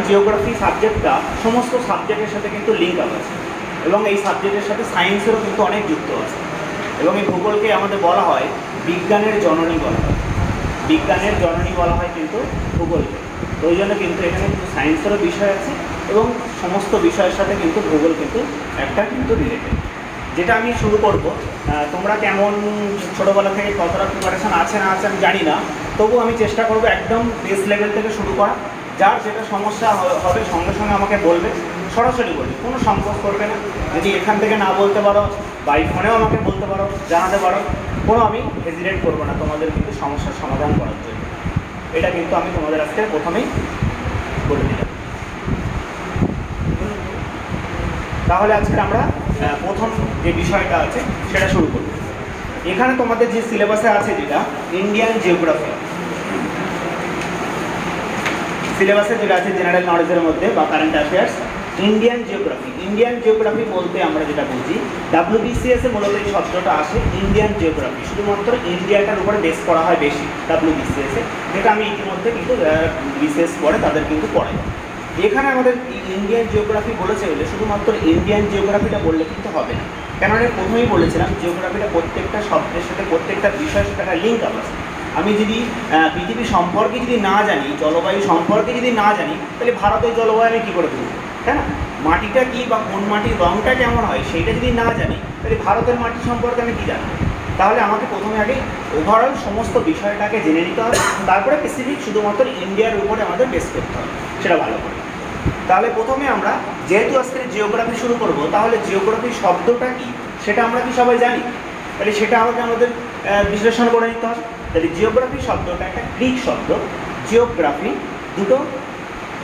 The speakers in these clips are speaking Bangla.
জিওগ্রাফি সাবজেক্টটা সমস্ত সাবজেক্টের সাথে কিন্তু লিঙ্ক আপ আছে এবং এই সাবজেক্টের সাথে সায়েন্সেরও কিন্তু অনেক যুক্ত আছে এবং এই ভূগোলকে আমাদের বলা হয় বিজ্ঞানের জননী বলা হয়। বিজ্ঞানের জননী বলা হয় কিন্তু ভূগোলকে। তো ওই জন্য কিন্তু এখানে কিন্তু সায়েন্সেরও বিষয় আছে এবং সমস্ত বিষয়ের সাথে কিন্তু ভূগোল কিন্তু একটা কিন্তু রিলেটেড। যেটা আমি শুরু করব, তোমরা কেমন ছোটোবেলা থেকে কতটা প্রিপারেশান আছে না আছে আমি জানি না, তবু আমি চেষ্টা করব একদম বেস লেভেল থেকে শুরু করা। যার যেটা সমস্যা হবে সঙ্গে সঙ্গে আমাকে বলবে, সরাসরি বলবে, কোনো সংকোচ করবে না। যদি এখান থেকে না বলতে পারো বাই ফোনেও আমাকে বলতে পারো, জানাতে পারো, কোনো আমি হেজিটেট করবো না তোমাদের কিন্তু সমস্যার সমাধান করার জন্য। এটা কিন্তু আমি তোমাদের আজকে প্রথমেই বলে দিলাম। তাহলে আজকে আমরা প্রথম যে বিষয়টা আছে সেটা শুরু করব। এখানে তোমাদের যে সিলেবাসে আছে যেটা ইন্ডিয়ান জিওগ্রাফি, সিলেবাসে যেটা আছে জেনারেল নলেজের মধ্যে বা current affairs, Indian geography. Indian geography বলতে আমরা যেটা বুঝি, WBCS এ মূলত এই শব্দটা আসে ইন্ডিয়ান জিওগ্রাফি, শুধুমাত্র ইন্ডিয়াটার উপরে বেস করা হয় বেশি WBCS এ, যেটা আমি ইতিমধ্যে কিন্তু বিশেষ পড়ে তাদের কিন্তু পড়াই। এখানে আমাদের ইন্ডিয়ান জিওগ্রাফি বলেছে বলে শুধুমাত্র ইন্ডিয়ান জিওগ্রাফিটা বললে কিন্তু হবে না, কেন আমি প্রথমেই বলেছিলাম জিওগ্রাফিটা প্রত্যেকটা শব্দের সাথে প্রত্যেকটা বিষয়ের সাথে একটা লিঙ্ক আপ আছে। আমি যদি পৃথিবী সম্পর্কে যদি না জানি, জলবায়ু সম্পর্কে যদি না জানি, তাহলে ভারতের জলবায়ু আমি কী করে বুঝবো, তাই না? মাটিটা কী বা কোন মাটির রঙটা কেমন হয় সেইটা যদি না জানি, তাহলে ভারতের মাটি সম্পর্কে আমি কী জানবো? তাহলে আমাকে প্রথমে আগে ওভারঅল সমস্ত বিষয়টাকে জেনে নিতে হবে, তারপরে স্পেসিফিক শুধুমাত্র ইন্ডিয়ার উপরে আমাদের বেস করতে হবে সেটা ভালো করে। তাহলে প্রথমে আমরা যেহেতু আজকে জিওগ্রাফি শুরু করব, তাহলে জিওগ্রাফি শব্দটা কি সেটা আমরা কি সবাই জানি? তাহলে সেটা আমাদের বিশ্লেষণ করে নিতে হবে। তাহলে জিওগ্রাফি শব্দটা একটা গ্রিক শব্দ। জিওগ্রাফি দুটো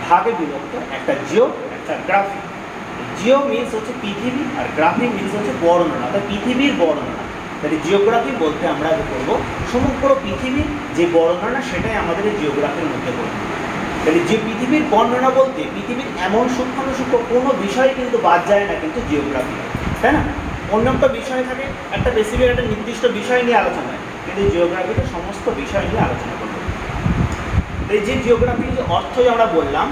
ভাগে বিভক্ত, একটা জিও একটা গ্রাফি। জিও মিনস হচ্ছে পৃথিবী আর গ্রাফি মিনস হচ্ছে বর্ণনা, অর্থাৎ পৃথিবীর বর্ণনা। তাহলে জিওগ্রাফি বলতে আমরা করব সমগ্র পৃথিবীর যে বর্ণনা সেটাই আমাদের এই জিওগ্রাফির মধ্যে পড়বে। তাহলে যে পৃথিবীর বর্ণনা বলতে পৃথিবীর এমন সূক্ষ্ম কোনো বিষয় কিন্তু বাদ যায় না কিন্তু জিওগ্রাফি, তাই না? অন্য একটা বিষয় থাকে, একটা বেসিক্যালি একটা নির্দিষ্ট বিষয় নিয়ে আলোচনা হয়, কিন্তু জিওগ্রাফিতে সমস্ত বিষয় নিয়ে আলোচনা করবো। এই যে জিওগ্রাফির যে অর্থ আমরা বললাম,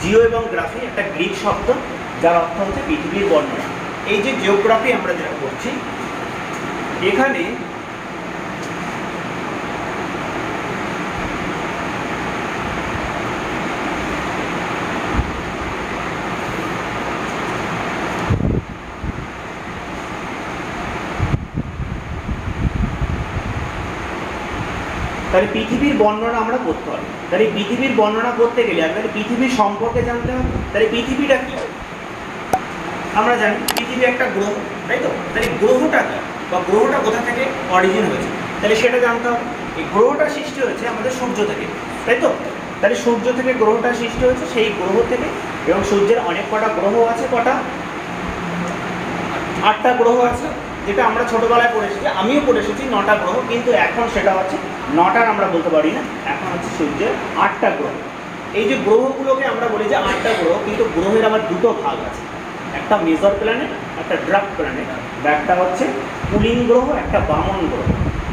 জিও এবং গ্রাফি একটা গ্রিক শব্দ যার অর্থ হচ্ছে পৃথিবীর বর্ণনা। এই যে জিওগ্রাফি আমরা যেটা করছি এখানে তাহলে পৃথিবীর বর্ণনা আমরা করতে হবে। তাহলে পৃথিবীর বর্ণনা করতে গেলে আমাদের পৃথিবীর সম্পর্কে জানতে হবে। তাহলে পৃথিবীটা কি আমরা জানি, পৃথিবী একটা গ্রহ, তাই তো? তাহলে গ্রহটা কি বা গ্রহটা কোথা থেকে অরিজিন হয়েছে তাহলে সেটা জানতে হবে। এই গ্রহটা সৃষ্টি হয়েছে আমাদের সূর্য থেকে, তাই তো? তাহলে সূর্য থেকে গ্রহটা সৃষ্টি হয়েছে, সেই গ্রহ থেকে। এবং সূর্যের অনেক কটা গ্রহ আছে, কটা? 8টা গ্রহ আছে, যেটা আমরা ছোটোবেলায় পড়ে এসেছি, আমিও পড়ে এসেছি 9টা গ্রহ, কিন্তু এখন সেটা হচ্ছে 9টার আমরা বলতে পারি না, এখন হচ্ছে সূর্যের 8টা গ্রহ। এই যে গ্রহগুলোকে আমরা বলি যে 8টা গ্রহ, কিন্তু গ্রহের আবার দুটো ভাগ আছে, একটা মেজর প্ল্যানেট একটা ড্রাফট প্ল্যানেট, একটা হচ্ছে কুলিন গ্রহ একটা বামন গ্রহ।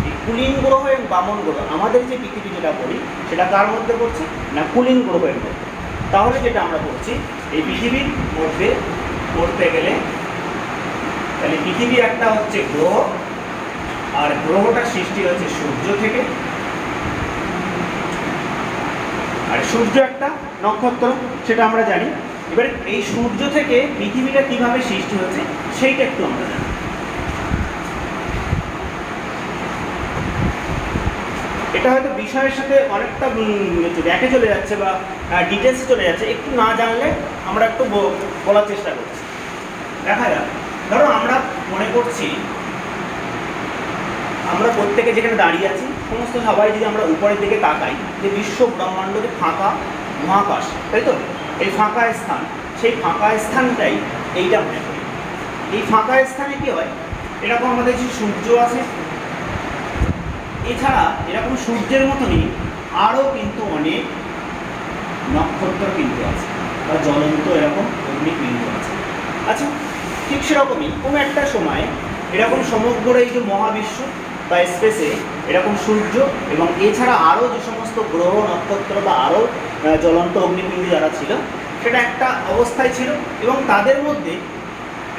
এই কুলিন গ্রহ এবং বামন গ্রহ আমাদের যে পৃথিবী যেটা বলি সেটা কার মধ্যে পড়ছে না, কুলিন গ্রহের মধ্যে। তাহলে যেটা আমরা বলছি এই পৃথিবীর মধ্যে পড়তে গেলে, তাহলে পৃথিবী একটা হচ্ছে গ্রহ, আর গ্রহটা সৃষ্টি হয়েছে সূর্য থেকে, আর সূর্য একটা নক্ষত্র সেটা আমরা জানি। এবারে এই সূর্য থেকে পৃথিবীটা কিভাবে সৃষ্টি হয়েছে সেইটা একটু আমরা জানি। এটা হয়তো বিষয়ের সাথে অনেকটা ব্যাকে চলে যাচ্ছে বা ডিটেলসে চলে যাচ্ছে, একটু না জানলে আমরা একটু বলার চেষ্টা করছি। দেখা যাক, ধরো আমরা মনে করছি আমরা প্রত্যেকে যেখানে দাঁড়িয়ে আছি সমস্ত সবাই যদি আমরা উপরের দিকে তাকাই, যে বিশ্ব ব্রহ্মাণ্ডকে ফাঁকা মহাকাশ, তাই তো? এই ফাঁকা স্থান, সেই ফাঁকা স্থানটাই এইটা মনে করি। এই ফাঁকা স্থানে কি হয়, এরকম আমাদের যে সূর্য আছে, এছাড়া এরকম সূর্যের মতনই আরও কিন্তু অনেক নক্ষত্র কিন্তু আছে বা জ্বলন্ত এরকম অগ্নিপিণ্ড আছে। আচ্ছা, ঠিক সেরকমই কোনো একটা সময় এরকম সমগ্র এই যে মহাবিশ্ব বা স্পেসে এরকম সূর্য এবং এছাড়া আরও যে সমস্ত গ্রহ নক্ষত্র বা আরও জ্বলন্ত অগ্নিপিণ্ড যারা ছিল সেটা একটা অবস্থায় ছিল এবং তাদের মধ্যে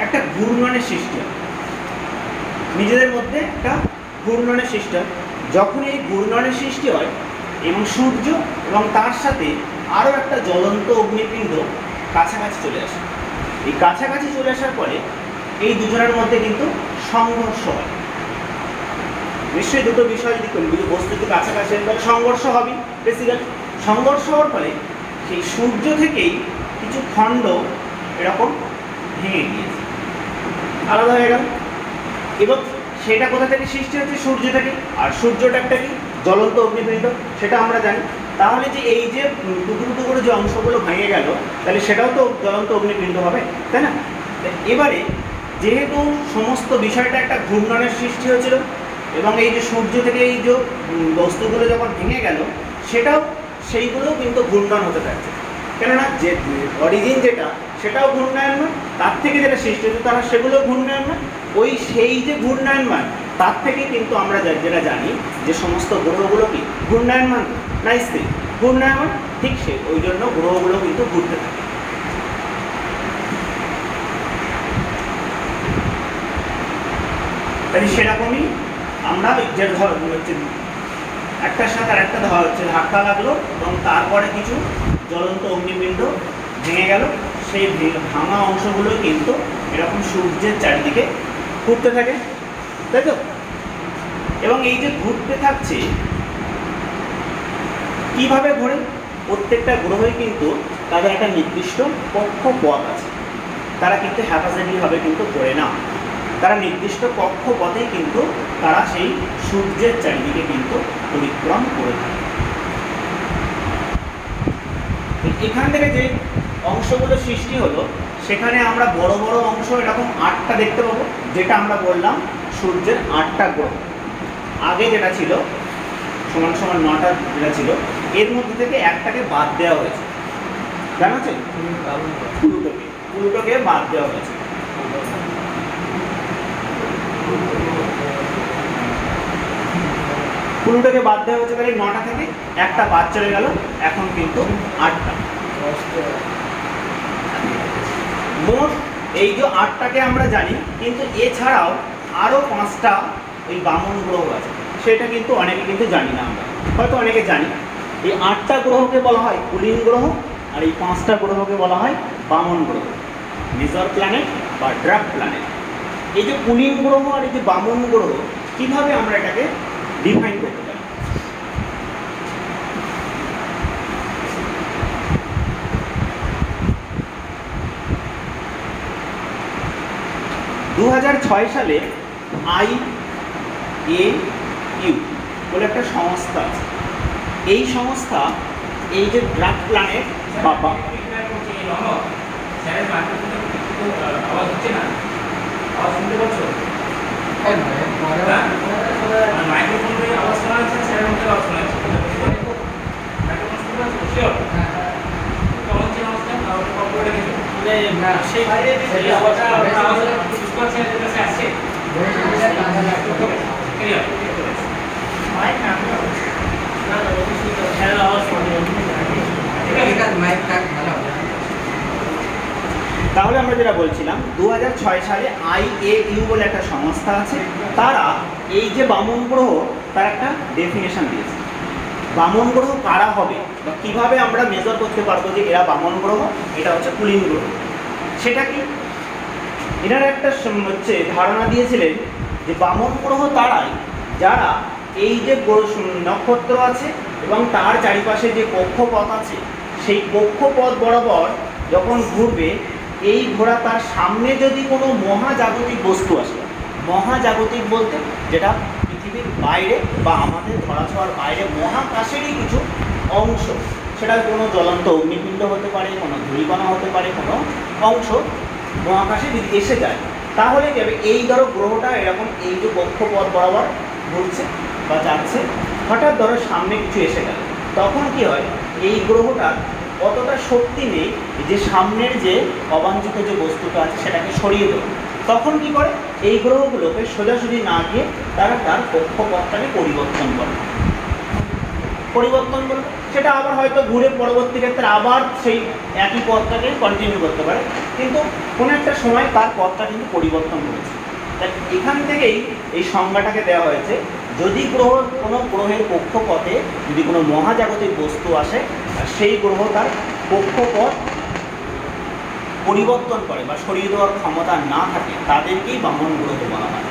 একটা ঘূর্ণনের সৃষ্টি হয়, নিজেদের মধ্যে একটা ঘূর্ণনের সৃষ্টি হয়। যখন এই ঘূর্ণনের সৃষ্টি হয় এবং সূর্য এবং তার সাথে আরও একটা জ্বলন্ত অগ্নিপিণ্ড কাছাকাছি চলে আসে, এই কাছাকাছি চলে আসার পরে এই দুজনের মধ্যে কিন্তু সংঘর্ষ হয়। নিশ্চয়ই দুটো বিষয় যদি বস্তু যদি কাছাকাছি তাহলে সংঘর্ষ হবে বেসিক্যালি। সংঘর্ষ হওয়ার ফলে সেই সূর্য থেকেই কিছু খণ্ড এরকম ভেঙে গিয়েছে, আলাদা হয়ে গেল। এবং সেটা কোথা থেকে সৃষ্টি হচ্ছে? সূর্য থেকে। আর সূর্যটা একটা কি জ্বলন্ত অগ্নিপিণ্ড, সেটা আমরা জানি। তাহলে যে এই যে টুকরো টুকরো যে অংশগুলো ভেঙে গেল, তাহলে সেটাও তো জ্বলন্ত অগ্নিপিণ্ড হবে, তাই না? এবারে যেহেতু সমস্ত বিষয়টা একটা ঘূর্ণনের সৃষ্টি হয়েছিল এবং এই যে সূর্য থেকে এই যে বস্তুগুলো যখন ভেঙে গেল সেটাও সেইগুলোও কিন্তু ঘূর্ণন হতে থাকছে, কেননা যে অরিজিন যেটা সেটাও ঘূর্ণায়মান, তার থেকে যেটা সৃষ্টি হচ্ছে তারা সেগুলোও ঘূর্ণায়মান। ওই সেই যে ঘূর্ণায়মান তার থেকে কিন্তু আমরা যেটা জানি যে সমস্ত গ্রহগুলো কি ঘূর্ণায়মান না স্থির? ঘূর্ণায়মান। ঠিক সে ওই জন্য গ্রহগুলো কিন্তু ঘুরতে থাকে। তাই সেরকমই আমরা যে হচ্ছে একটার সাথে আর একটা হচ্ছে ধাক্কা লাগলো এবং তারপরে কিছু জ্বলন্ত অগ্নিপিণ্ড ভেঙে গেল, সেই ভাঙা অংশগুলো কিন্তু এরকম সূর্যের চারিদিকে ঘুরতে থাকে, তাই তো? এবং এই যে ঘুরতে থাকছে কিভাবে ঘোরে? প্রত্যেকটা গ্রহই কিন্তু তাদের একটা নির্দিষ্ট কক্ষপথ আছে, তারা কিন্তু হ্যাপাসেটিভাবে কিন্তু ঘোরে না, তারা নির্দিষ্ট কক্ষপথেই কিন্তু তারা সেই সূর্যের চারিদিকে কিন্তু পরিক্রম করে থাকে। এখান থেকে যে অংশগুলো সৃষ্টি হলো সেখানে আমরা বড় বড় অংশ এরকম 8টা দেখতে পাবো, যেটা আমরা বললাম সূর্যের 8টা গ্রহ। আগে যেটা ছিল সমান সমান 9টা যেটা ছিল, এর মধ্যে থেকে একটাকে বাদ দেওয়া হয়েছে, জানা আছে? প্লুটোকে বাদ দেওয়া হয়েছে। প্লুটোকে বাদ দেওয়া হচ্ছে, তাহলে 9টা থেকে একটা বাদ চলে গেল, এখন কিন্তু 8টা। মোট এই যে 8টাকে আমরা জানি, কিন্তু এছাড়াও আরও 5টা ওই বামন গ্রহ আছে, সেটা কিন্তু অনেকে কিন্তু জানি না, আমরা হয়তো অনেকে জানি। এই 8টা গ্রহকে বলা হয় কুলিন গ্রহ, আর এই 5টা গ্রহকে বলা হয় বামন গ্রহ, মেজর প্ল্যানেট বা ড্রাগ প্ল্যানেট। এই যে কুলিন গ্রহ আর এই যে বামন গ্রহ, কিভাবে আমরা এটাকে ডিফাইন করতে পারি? সালে IAU বলে একটা সংস্থা আছে, এই সংস্থা এই যে ড্রাগ প্ল্যানেট বাবা তাহলে আমরা যেটা বলছিলাম 2006 সালে IAU বলে একটা সংস্থা আছে, তারা এই যে বামন গ্রহ তার একটা ডেফিনেশন দিয়েছে। বামন গ্রহ কারা হবে বা কিভাবে আমরা মেজার করতে পারবো যে এরা বামন গ্রহ, এটা হচ্ছে কুলিন গ্রহ, সেটা কি? এনারা একটা হচ্ছে ধারণা দিয়েছিলেন যে বামন গ্রহ তারাই যারা এই যে নক্ষত্র আছে এবং তার চারিপাশে যে কক্ষপথ আছে, সেই কক্ষপথ বরাবর যখন ঘুরবে, এই ঘোরা তার সামনে যদি কোনো মহাজাগতিক বস্তু আসে, মহাজাগতিক বলতে যেটা পৃথিবীর বাইরে বা আমাদের ধরাছোঁয়ার বাইরে মহাকাশেরই কিছু অংশ, সেটা কোনো জ্বলন্ত অগ্নিপিণ্ড হতে পারে, কোনো ধূলিকণা হতে পারে, কোনো অংশ মহাকাশে যদি এসে যায়, তাহলে কি হবে? এই ধরো গ্রহটা এরকম এই যে কক্ষপথ বরাবর ঘুরছে বা যাচ্ছে, হঠাৎ ধরো সামনে কিছু এসে গেল, তখন কি হয়? এই গ্রহটার অতটা শক্তি নেই যে সামনের যে অবাঞ্ছিত যে বস্তুটা আছে সেটাকে সরিয়ে দেবে। তখন কি করে? এই গ্রহগুলোকে সোজাসুজি না গিয়ে তারা তার কক্ষপথটাকে পরিবর্তন করে। পরিবর্তন করলো, সেটা আবার হয়তো ঘুরে পরবর্তী ক্ষেত্রে আবার সেই একই পথটাকে কন্টিনিউ করতে পারে, কিন্তু কোনো একটা সময় তার পথটা কিন্তু পরিবর্তন করেছে। তাই এখান থেকেই এই সংজ্ঞাটাকে দেওয়া হয়েছে, যদি কোনো গ্রহের কক্ষপথে যদি কোনো মহাজাগতিক বস্তু আসে আর সেই গ্রহ তার কক্ষপথ পরিবর্তন করে বা সরিয়ে দেওয়ার ক্ষমতা না থাকে, তাদেরকেই বামন গ্রহ বলা হয়।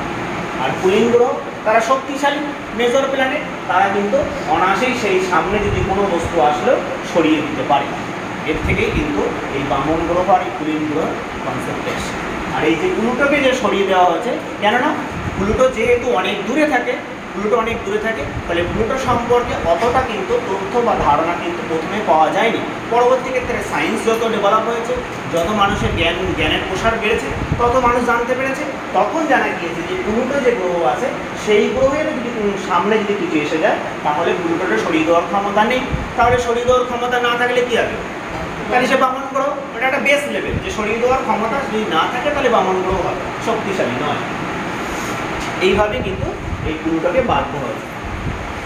আর কুলিন গ্রহ তারা শক্তিশালী মেজর প্ল্যানেট, তারা কিন্তু অনায়াসেই সেই সামনে যদি কোনো বস্তু আসলেও সরিয়ে দিতে পারে। এর থেকেই কিন্তু এই বামন গ্রহ আর এই কুলিন গ্রহ কনসেপ্ট এসছে। আর এই যে প্লুটোকে যে সরিয়ে দেওয়া হয়েছে, কেননা প্লুটো যেহেতু অনেক দূরে থাকে, ফলে প্লুটো সম্পর্কে অতটা কিন্তু তথ্য বা ধারণা কিন্তু প্রথমে পাওয়া যায়নি। পরবর্তী ক্ষেত্রে সায়েন্স যত ডেভেলপ হয়েছে, যত মানুষের জ্ঞানের প্রসার বেড়েছে, তত মানুষ জানতে পেরেছে, তখন জানা গিয়েছে যে প্লুটো যে গ্রহ আছে সেই গ্রহের যদি সামনে যদি কিছু এসে যায়, তাহলে প্লুটোটা সরিয়ে দেওয়ার ক্ষমতা নেই। তাহলে সরিয়ে দেওয়ার ক্ষমতা না থাকলে কী হবে? তাহলে সে বামন গ্রহ, এটা একটা বেস লেভেল, যে সরিয়ে দেওয়ার ক্ষমতা যদি না থাকে তাহলে বামন গ্রহ হবে, শক্তিশালী নয়। এইভাবে কিন্তু এই প্লুটোকে বাধ্য হয়েছে।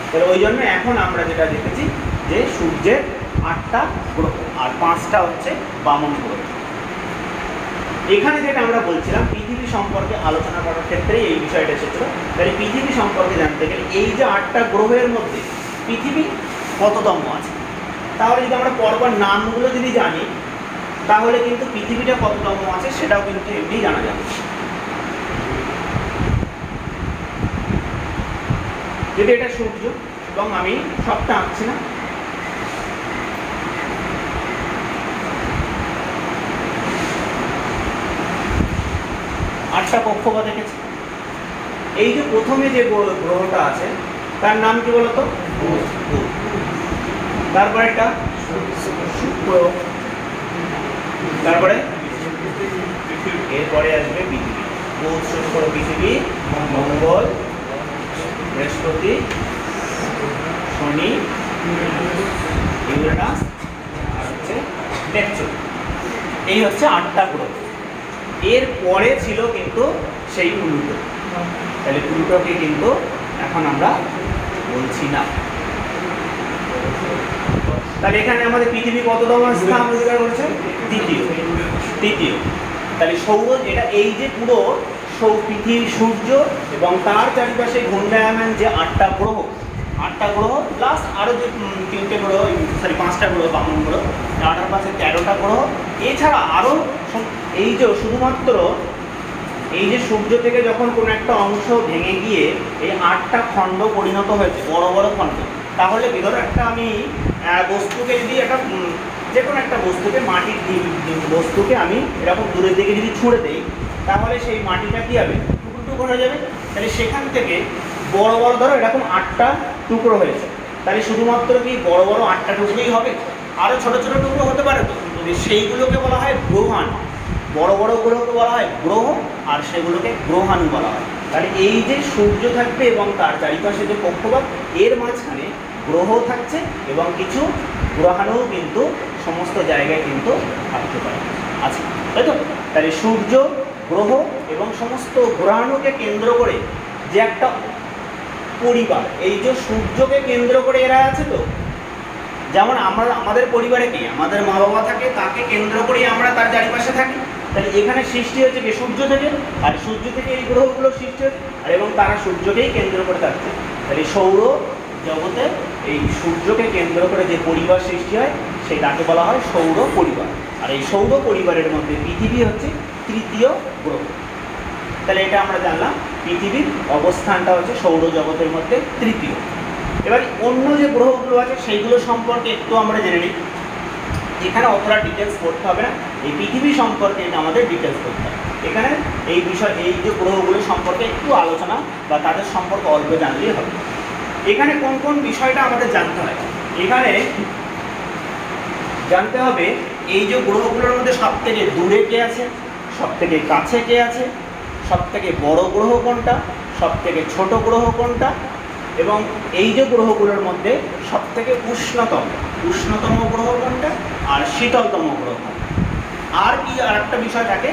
তাহলে ওই জন্য এখন আমরা যেটা দেখেছি যে সূর্যের 8টা গ্রহ আর 5টা হচ্ছে বামন গ্রহ। এখানে যেটা আমরা বলছিলাম পৃথিবী সম্পর্কে আলোচনা করার ক্ষেত্রে এই বিষয়টা এসেছিল। তাহলে পৃথিবী সম্পর্কে জানতে গেলে এই যে 8টা গ্রহের মধ্যে পৃথিবী কততম আছে, তাহলে যদি আমরা পরপর নামগুলো যদি জানি, তাহলে কিন্তু পৃথিবীটা কততম আছে সেটাও কিন্তু এমনি জানা যাবে। যদি এটা সূর্য, এবং আমি সবটা আঁকছি না, আটটা কক্ষপথ দেখেছি। এই যে প্রথমে যে গ্রহটা আছে তার নাম কি বলতো? বুধ। তারপরে একটা শুক্র, তারপরে এরপরে আসবে পৃথিবী। বুধ, শুক্র, পৃথিবী, মঙ্গল, বৃহস্পতি, শনি, ইউরেনাস আর হচ্ছে নেপচুন। এই হচ্ছে 8টা গ্রহ। এর পরে ছিল কিন্তু সেই প্লুটো। তাহলে প্লুটোকে কিন্তু এখন আমরা বলছি না। তাহলে এখানে আমাদের পৃথিবী কততম স্থান অধিকার করছে? তৃতীয়। তাহলে সৌর, এটা এই যে পুরো পৃথিবী, সূর্য এবং তার চারিপাশে ঘূর্ণায়মান যে 8টা গ্রহ প্লাস আরও যে 3টে গ্রহ, 5টা গ্রহ বামন গ্রহ, 8টার পাশে 13টা গ্রহ, এছাড়া আরও এই যে শুধুমাত্র এই যে সূর্য থেকে যখন কোনো একটা অংশ ভেঙে গিয়ে এই 8টা খণ্ড পরিণত হয়েছে, বড় বড় খণ্ড, তাহলে ধরো একটা আমি বস্তুকে যদি একটা যে কোনো একটা বস্তুকে, মাটির বস্তুকে আমি এরকম দূরের দিকে যদি ছুঁড়ে দেই, তাহলে সেই মাটিটা কী হবে? টুকরো হয়ে যাবে। তাহলে সেখান থেকে বড় বড় ধরো এরকম 8টা টুকরো হয়েছে, তাহলে শুধুমাত্র কি বড় বড় 8টা টুকরোই হবে? আরও ছোটো ছোটো টুকরো হতে পারে তো, যদি সেইগুলোকে বলা হয় গ্রহাণু। বড় বড় গ্রহকে বলা হয় গ্রহ, আর সেগুলোকে গ্রহাণু বলা হয়। তাহলে এই যে সূর্য থাকবে এবং তার চারিপাশে যে কক্ষপথ, এর মাঝখানে গ্রহ থাকছে এবং কিছু গ্রহাণুও কিন্তু সমস্ত জায়গায় কিন্তু থাকতে পারে, আছে, তাই তো? তাহলে সূর্য, গ্রহ এবং সমস্ত গ্রহাণুকে কেন্দ্র করে যে একটা পরিবার, এই যে সূর্যকে কেন্দ্র করে এরা আছে। তো যেমন আমাদের পরিবারে কি আমাদের মা বাবা থাকে, তাকে কেন্দ্র করেই আমরা তার চারিপাশে থাকি। তাহলে এখানে সৃষ্টি হচ্ছে কি সূর্য থেকে, আর সূর্য থেকে এই গ্রহগুলো সৃষ্টি হচ্ছে, আর এবং তারা সূর্যকেই কেন্দ্র করে থাকছে। তাহলে সৌর জগতে এই সূর্যকে কেন্দ্র করে যে পরিবার সৃষ্টি হয়, সেটাকে বলা হয় সৌর পরিবার। আর এই সৌর পরিবারের মধ্যে পৃথিবী হচ্ছে 3য় গ্রহ। তাহলে এটা আমরা জানলাম, পৃথিবীর অবস্থানটা হচ্ছে সৌরজগতের মধ্যে 3য়। এবার অন্য যে গ্রহগুলো আছে সেইগুলো সম্পর্কে একটু আমরা জেনে নিই। এখানে অতটা ডিটেলস করতে হবে না, এই পৃথিবী সম্পর্কে এটা আমাদের ডিটেলস করতে হবে। এখানে এই বিষয়, এই যে গ্রহগুলো সম্পর্কে একটু আলোচনা বা তাদের সম্পর্কে অল্প জানলেই হবে। এখানে কোন কোন বিষয়টা আমাদের জানতে হয়? এখানে জানতে হবে এই যে গ্রহগুলোর মধ্যে সব থেকে দূরে কে আছে, সব থেকে কাছে কে আছে, সব থেকে বড় গ্রহ কোনটা, সব থেকে ছোট গ্রহ কোনটা, এবং এই যে গ্রহগুলোর মধ্যে সব থেকে উষ্ণতম গ্রহ কোনটা, আর শীতলতম গ্রহ কোনটা। আর কি আর একটা বিষয় থাকে,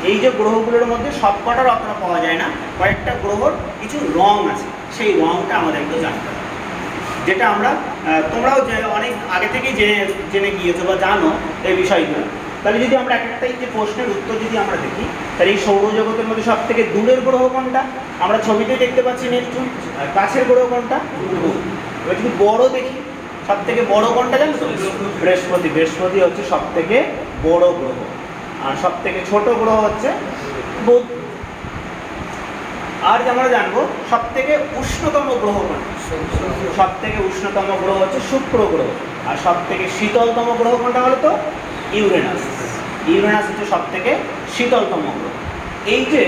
এই যে গ্রহগুলোর মধ্যে সব কটা রত্ন পাওয়া যায় না, কয়েকটা গ্রহর কিছু রং আছে, সেই রংটা আমাদের একটু জানতে হবে। যেটা আমরা তোমরাও অনেক আগে থেকেই জেনে গিয়েছো বা জানো এই বিষয়গুলো। তাহলে যদি আমরা একটাই যে প্রশ্নের উত্তর যদি আমরা দেখি, তাহলে এই সৌরজগতের মধ্যে সব থেকে দূরের গ্রহ কোনটা? আমরা ছবিতে দেখতে পাচ্ছি নেপচুন। আর কাছের গ্রহ কোনটা? বুধ। এবার যদি বড় দেখি, সব থেকে বড় কোনটা জানো তো? বৃহস্পতি। বৃহস্পতি হচ্ছে সব থেকে বড় গ্রহ। আর সব থেকে ছোট গ্রহ হচ্ছে বুধ। আর আমরা জানবো সব থেকে উষ্ণতম গ্রহ কোনটা? সব থেকে উষ্ণতম গ্রহ হচ্ছে শুক্র গ্রহ। আর সব থেকে শীতলতম গ্রহ কোনটা বলো তো? ইউরেনাস। ইউরেনাস হচ্ছে সব থেকে শীতলতম গ্রহ। এই যে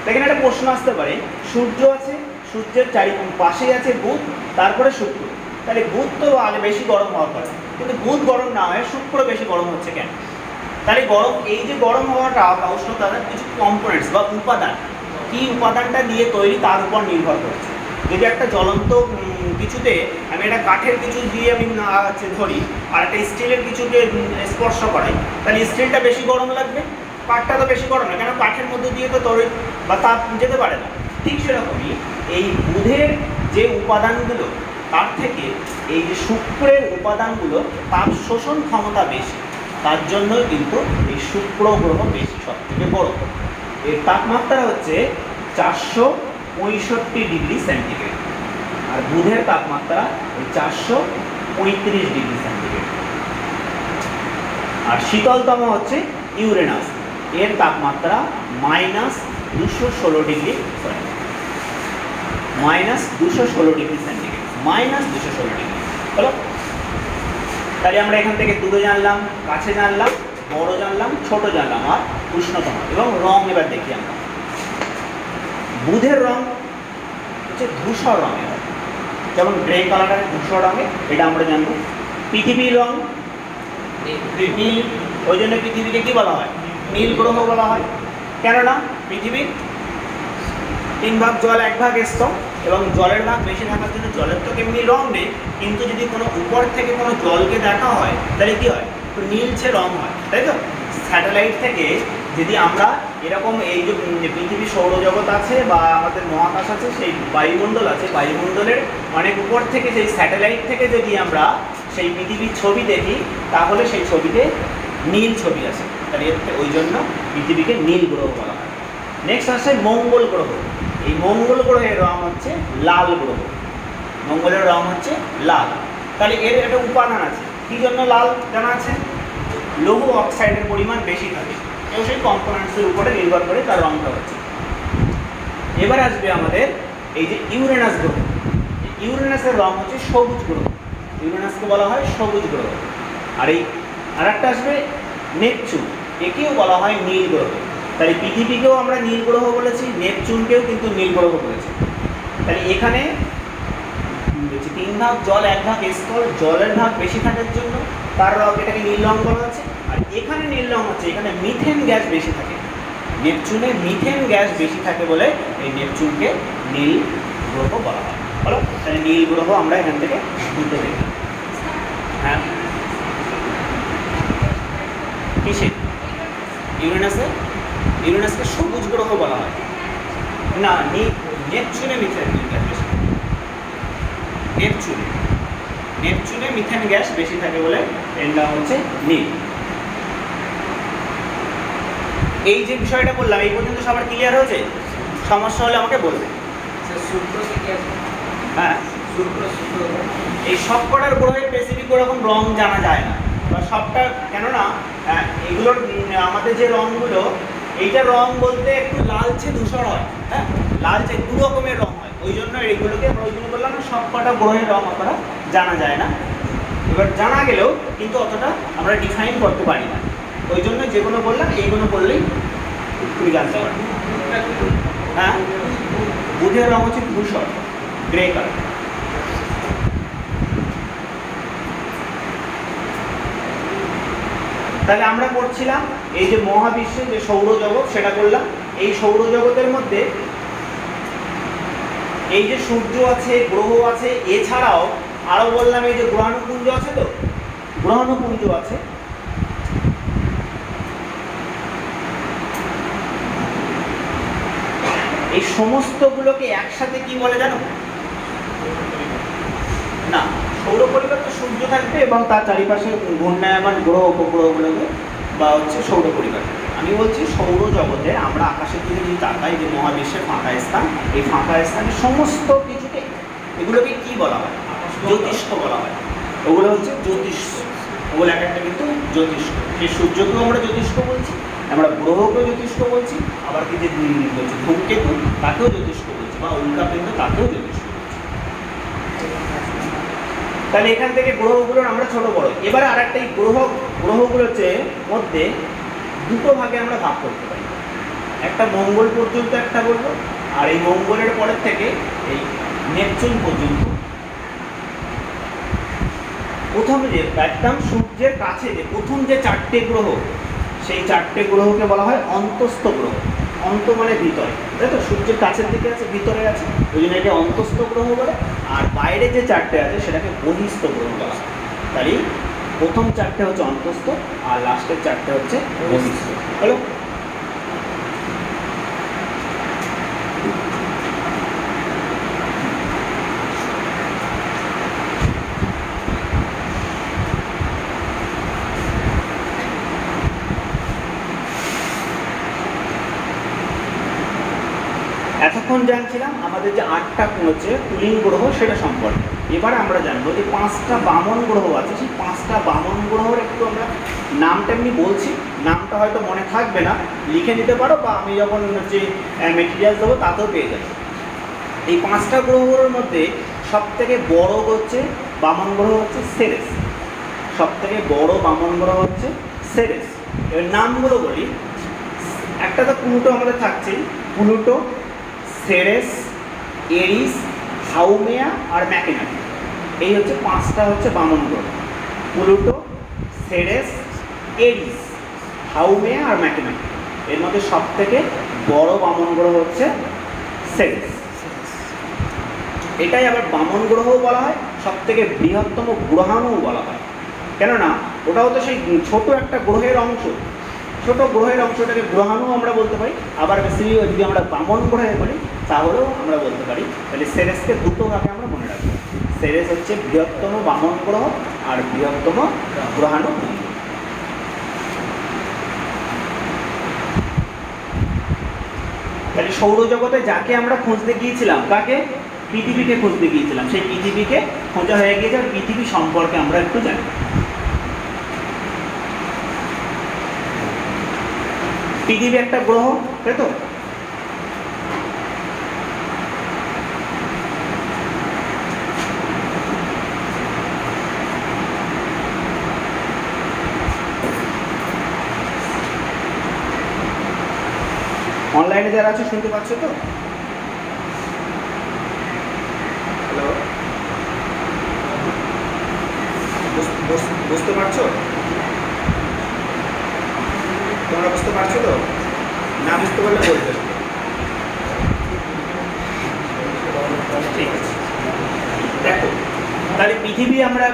দেখেন একটা প্রশ্ন আসতে পারে, সূর্য আছে, সূর্যের পাশেই আছে বুধ, তারপরে শুক্র। তাহলে বুধ তো আগে বেশি গরম হওয়ার কথা, কিন্তু বুধ গরম না হয়ে শুক্র বেশি গরম হচ্ছে কেন? তাহলে গরম, এই যে গরম হওয়াটা বা উষ্ণতার কিছু কম্পোনেন্টস বা উপাদান, কি উপাদানটা দিয়ে তৈরি তার উপর নির্ভর করছে। যদি একটা জ্বলন্ত কিছুতে আমি একটা কাঠের কিছু দিয়ে আমি ধরি আর একটা স্টিলের কিছুকে স্পর্শ করাই, তাহলে স্টিলটা বেশি গরম লাগবে, কাঠটা তো বেশি গরম না, কেন কাঠের মধ্যে দিয়ে তো তড়িৎ বা তাপ যেতে পারে না। ঠিক সেরকমই এই বুধের যে উপাদানগুলো তার থেকে এই যে শুক্রের উপাদানগুলো তাপ শোষণ ক্ষমতা বেশি, তার জন্যই কিন্তু এই শুক্র গ্রহ বেশি সব থেকে বড়। এর তাপমাত্রা হচ্ছে 465 ডিগ্রি সেন্টিগ্রেড, আর বুধের তাপমাত্রা 435 ডিগ্রি সেন্টিগ্রেড। আর শীতলতম হচ্ছে ইউরেনাস, এর তাপমাত্রা -216 ডিগ্রি, -216 ডিগ্রি সেন্টিগ্রেড, -216 ডিগ্রি। হলো? তাহলে আমরা এখান থেকে দূরে জানলাম, কাছে জানলাম, বড় জানলাম, ছোট জানলাম, আর উষ্ণতম এবং রং এবার দেখি আমরা। বুধের রং হচ্ছে ধূসর রঙের, যেমন গ্রে কালারের ধূসর রঙের, এটা আমরা জানবো। পৃথিবীর রং নীল, ওই জন্য পৃথিবীকে কি বলা হয়? নীল গ্রহ বলা হয়। কেননা পৃথিবীর 3 ভাগ জল, 1 ভাগ স্থল, এবং জলের ভাগ বেশি থাকার জন্য জলের তো এমনি রং নেই, কিন্তু যদি কোনো উপর থেকে কোনো জলকে দেখা হয় তাহলে কি হয়? তো নীলচে রং হয়, তাই তো? স্যাটেলাইট থেকে যদি আমরা এরকম এই যে পৃথিবী সৌরজগৎ আছে বা আমাদের মহাকাশ আছে, সেই বায়ুমণ্ডল আছে, বায়ুমণ্ডলের অনেক উপর থেকে সেই স্যাটেলাইট থেকে যদি আমরা সেই পৃথিবীর ছবি দেখি, তাহলে সেই ছবিতে নীল ছবি আসে। তাহলে ওই জন্য পৃথিবীকে নীল গ্রহ বলা হয়। নেক্সট আসে মঙ্গল গ্রহ। এই মঙ্গল গ্রহের রং হচ্ছে লাল গ্রহ, মঙ্গলের রং হচ্ছে লাল। তাহলে এর একটা উপাদান আছে, কি জন্য লাল জানা আছে? লৌহ অক্সাইডের পরিমাণ বেশি থাকে, এবং সেই কম্পোনেন্টসের উপরে নির্ভর করে তার রংটা হচ্ছে। এবার আসবে আমাদের এই যে ইউরেনাস গ্রহ। ইউরেনাসের রং হচ্ছে সবুজ গ্রহ, ইউরেনাসকে বলা হয় সবুজ গ্রহ। আর এই আরেকটা আসবে নেপচুন, একেও বলা হয় নীল গ্রহ। তাহলে পৃথিবীকেও আমরা নীল গ্রহ বলেছি, নেপচুনকেও কিন্তু নীল গ্রহ বলেছি। তাহলে এখানে 3 ভাগ জল, 1 ভাগ স্থল, জলের ভাগ বেশি থাকার জন্য তার রং, এটাকে নীল রং বলা হচ্ছে। আর এখানে নীল রং হচ্ছে এখানে মিথেন গ্যাস বেশি থাকে, নেপচুনে মিথেন গ্যাস বেশি থাকে বলে এই নেপচুনকে নীল গ্রহ বলা হয়। বলো, তাহলে নীল গ্রহ আমরা এখান থেকে দুটো দেখি। হ্যাঁ, কিসে? ইউরেনাসে? ইউরেনাসকে সবুজ গ্রহ বলা হয় না, নেপচুনে মিথেন গ্যাস বেশি, নেপচুনে মিথেন গ্যাস বেশি থাকে বলে এর নাম হচ্ছে নীল। এই যে বিষয়টা বললাম, এই পর্যন্ত সবার ক্লিয়ার হয়েছে? সমস্যা হলে আমাকে বলবে। হ্যাঁ, এই সব কটার গ্রহের স্পেসিফিক ওরকম রং জানা যায় না, বা সবটা, কেননা এগুলোর আমাদের যে রঙগুলো, এইটা রং বলতে একটু লালচে ধূসর হয়, হ্যাঁ, লালচে 2 রকমের রং হয়। ওই জন্য এইগুলোকে আমরা ওই জন্য বললাম না, সব কটা গ্রহের রং অতটা জানা যায় না। এবার জানা গেলেও কিন্তু অতটা আমরা ডিফাইন করতে পারি না, ওই জন্য যেগুলো বললাম এইগুলো বললেই তুমি জানতে পারবে। হ্যাঁ, বুধের রং হচ্ছে ধূসর, গ্রে কালার। তাহলে আমরা পড়ছিলাম এই যে মহাবিশ্বের যে সৌরজগৎ, সেটা করলাম। এই সৌরজগতের মধ্যে এই যে সূর্য আছে, গ্রহ আছে, এছাড়াও আরো বললাম এই যে গ্রহাণুপুঞ্জ আছে, তো গ্রহাণুপুঞ্জ আছে। এই সমস্তগুলোকে একসাথে কি বলে জানো? না, সৌর পরিবার তো সূর্য থাকবে এবং তার চারিপাশে ঘূর্ণায়মান গ্রহ উপগ্রহগুলোকে বা হচ্ছে সৌর পরিবার। আমি বলছি সৌরজগতে আমরা আকাশের দিকে যদি তাকাই, যে মহাবিশ্বের ফাঁকা স্থান, এই ফাঁকা স্থানের সমস্ত কিছুকে, এগুলোকে কি বলা হয়? জ্যোতিষ্ক বলা হয়। ওগুলো হচ্ছে জ্যোতিষ্ক, ওগুলো এক একটা কিন্তু জ্যোতিষ্ক। সেই সূর্যকেও আমরা জ্যোতিষ্ক বলছি, আমরা গ্রহকেও জ্যোতিষ্ক বলছি, আবার কি যে ধূমকেতু তাকেও জ্যোতিষ্ক বলছি, বা উল্কাপিণ্ড তাকেও জ্যোতিষ্ক বলছি। তাহলে এখান থেকে গ্রহগুলোর আমরা ছোট বড়। এবারে আর একটা গ্রহগুলোর মধ্যে দুটো ভাগে আমরা ভাগ করতে পারি। একটা মঙ্গল পর্যন্ত একটা বলবো, আর এই মঙ্গলের পরের থেকে এই নেপচুন পর্যন্ত। প্রথম যে একদম সূর্যের কাছে যে প্রথম যে 4টে গ্রহ, সেই 4টে গ্রহকে বলা হয় অন্তস্থ গ্রহ। অন্ত মানে ভিতরে, তাই তো? সূর্যের কাছের দিকে আছে, ভিতরে আছে, ওই জন্য একে অন্তস্থ গ্রহ বলে। আর বাইরে যে 4টে আছে সেটাকে বহিস্থ গ্রহ বলা হয়। তাই প্রথম 4টে হচ্ছে অন্তস্থ, আর লাস্টের 4টে হচ্ছে বহিস্থ। হলো? এতক্ষণ জানছিলাম আমাদের যে 8টা হচ্ছে কুলিং গ্রহ সেটা সম্পর্কে। এবার আমরা জানবো যে 5টা বামন গ্রহ আছে, সেই 5টা বামন গ্রহর একটু আমরা নামটা এমনি বলছি, নামটা হয়তো মনে থাকবে না, লিখে নিতে পারো, বা আমি যখন হচ্ছে মেটেরিয়াল দেবো তাতেও পেয়ে যাবে। এই 5টা গ্রহগুলোর মধ্যে সব থেকে বড় হচ্ছে বামন গ্রহ হচ্ছে সেরেস। সব থেকে বড় বামন গ্রহ হচ্ছে সেরেস। এর নামগুলো বলি। একটা তো প্লুটো আমাদের থাকছেই, প্লুটো, সেরেস, এরিস, হাউমেয়া আর ম্যাকিনাকি। এই হচ্ছে 5টা হচ্ছে বামন গ্রহ। প্লুটো, সেরেস, এরিস, হাউমেয়া আর ম্যাকিনাকি। এর মধ্যে সব থেকে বড় বামন গ্রহ হচ্ছে সেরেস। এটাই আবার বামন গ্রহও বলা হয়, সব থেকে বৃহত্তম গ্রহাণুও বলা হয়। কেননা ওটাও তো সেই ছোট একটা গ্রহের অংশ। ছোট গ্রহের অংশটাকে গ্রহাণু আমরা বলতে পারি, আবার বেশি যদি আমরা বামন গ্রহে বলি তাহলেও আমরা বলতে পারি। তাহলে সেরেসকে দুটো ভাগে আমরা মনে রাখবো। সেরেস হচ্ছে বৃহত্তম বামন গ্রহ আর বৃহত্তম গ্রহাণু। তাহলে সৌরজগতে যাকে আমরা খুঁজতে গিয়েছিলাম, কাকে? পৃথিবীকে খুঁজতে গিয়েছিলাম। সেই পৃথিবীকে খোঁজা হয়ে গিয়েছে, আর পৃথিবী সম্পর্কে আমরা একটু জানি। পৃথিবী একটা গ্রহ, তাই তো? অনলাইনে যারা আছে শুনতে পাচ্ছ তো? হ্যালো, বুঝতে পারছো? তোমরা বুঝতে পারছো তো? না বুঝতে পারলে বলতে। ঠিক আছে, দেখো তাহলে পৃথিবী আমরা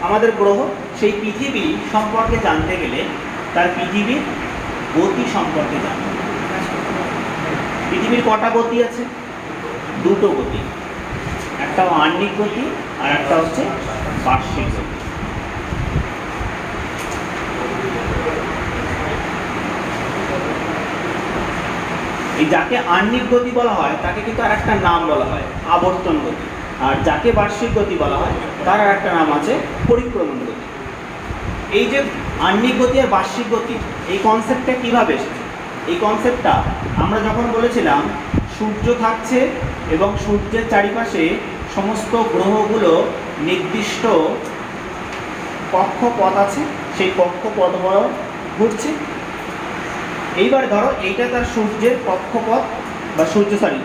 আমাদের গ্রহ, সেই পৃথিবী সম্পর্কে জানতে গেলে তার পৃথিবীর গতি সম্পর্কে জানতে হবে। পৃথিবীর কটা গতি আছে? দুটো গতি, একটা আহ্নিক গতি আর একটা হচ্ছে বার্ষিক গতি। এই যাকে আহ্নিক গতি বলা হয় তাকে কিন্তু আর একটা নাম বলা হয় আবর্তন গতি, আর যাকে বার্ষিক গতি বলা হয় তার আর একটা নাম আছে পরিক্রমণ গতি। এই যে আহ্নিক গতি আর বার্ষিক গতি, এই কনসেপ্টটা কীভাবে এসেছে? এই কনসেপ্টটা আমরা যখন বলেছিলাম সূর্য থাকছে এবং সূর্যের চারিপাশে সমস্ত গ্রহগুলো নির্দিষ্ট কক্ষপথ আছে, সেই কক্ষপথ বড় ঘুরছে। এইবার ধরো এইটা তার সূর্যের কক্ষপথ, বা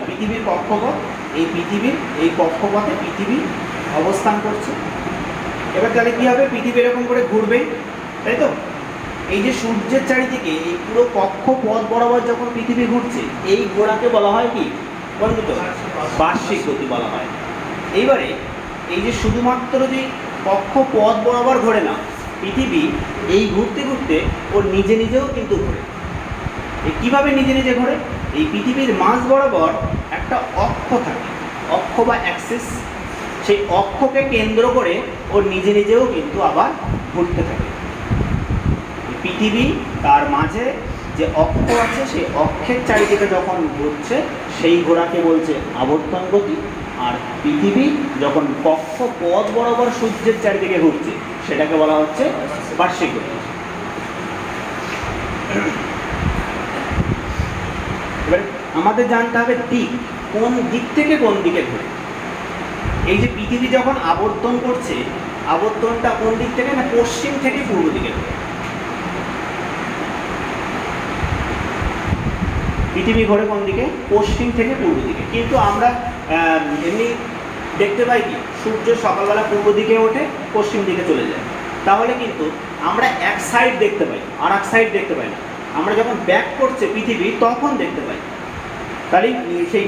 পৃথিবীর কক্ষপথ। এই পৃথিবীর এই কক্ষপথে পৃথিবী অবস্থান করছে। এবার তাহলে কী হবে? পৃথিবী এরকম করে ঘুরবে, তাই তো? এই যে সূর্যের চারিদিকে এই পুরো কক্ষপথ বরাবর যখন পৃথিবী ঘুরছে, এই ঘোরাকে বলা হয় কি বন্ধুতো? বার্ষিক গতি বলা হয়। এইবারে এই যে শুধুমাত্র যে কক্ষপথ বরাবর ঘোরে না, পৃথিবী এই ঘুরতে ঘুরতে ওর নিজে নিজেও কিন্তু ঘোরে। কীভাবে নিজে নিজে ঘোরে? এই পৃথিবীর মাঝ বরাবর একটা অক্ষ থাকে, অক্ষ বা অ্যাক্সিস। সেই অক্ষকে কেন্দ্র করে ওর নিজে নিজেও কিন্তু আবার ঘুরতে থাকে। পৃথিবী তার মাঝে যে অক্ষ আছে সেই অক্ষের চারিদিকে যখন ঘুরছে সেই ঘোরাকে বলছে আবর্তন গতি, আর পৃথিবী যখন কক্ষপথ বরাবর সূর্যের চারিদিকে ঘুরছে সেটাকে বলা হচ্ছে বার্ষিক গতি। এবার আমাদের জানতে হবে দিক, কোন দিক থেকে কোন দিকে ঘুরে। এই যে পৃথিবী যখন আবর্তন করছে, আবর্তনটা কোন দিক থেকে না পশ্চিম থেকে পূর্ব দিকে ঘুরে। পৃথিবী ঘোরে কোন দিকে? পশ্চিম থেকে পূর্ব দিকে। কিন্তু আমরা এমনি দেখতে পাই কি সূর্য সকালবেলা পূর্ব দিকে ওঠে, পশ্চিম দিকে চলে যায়। তাহলে কিন্তু আমরা এক সাইড দেখতে পাই, আর এক সাইড দেখতে পাই না। আমরা যখন ব্যাক করছে পৃথিবী তখন দেখতে পাই। তাহলে সেই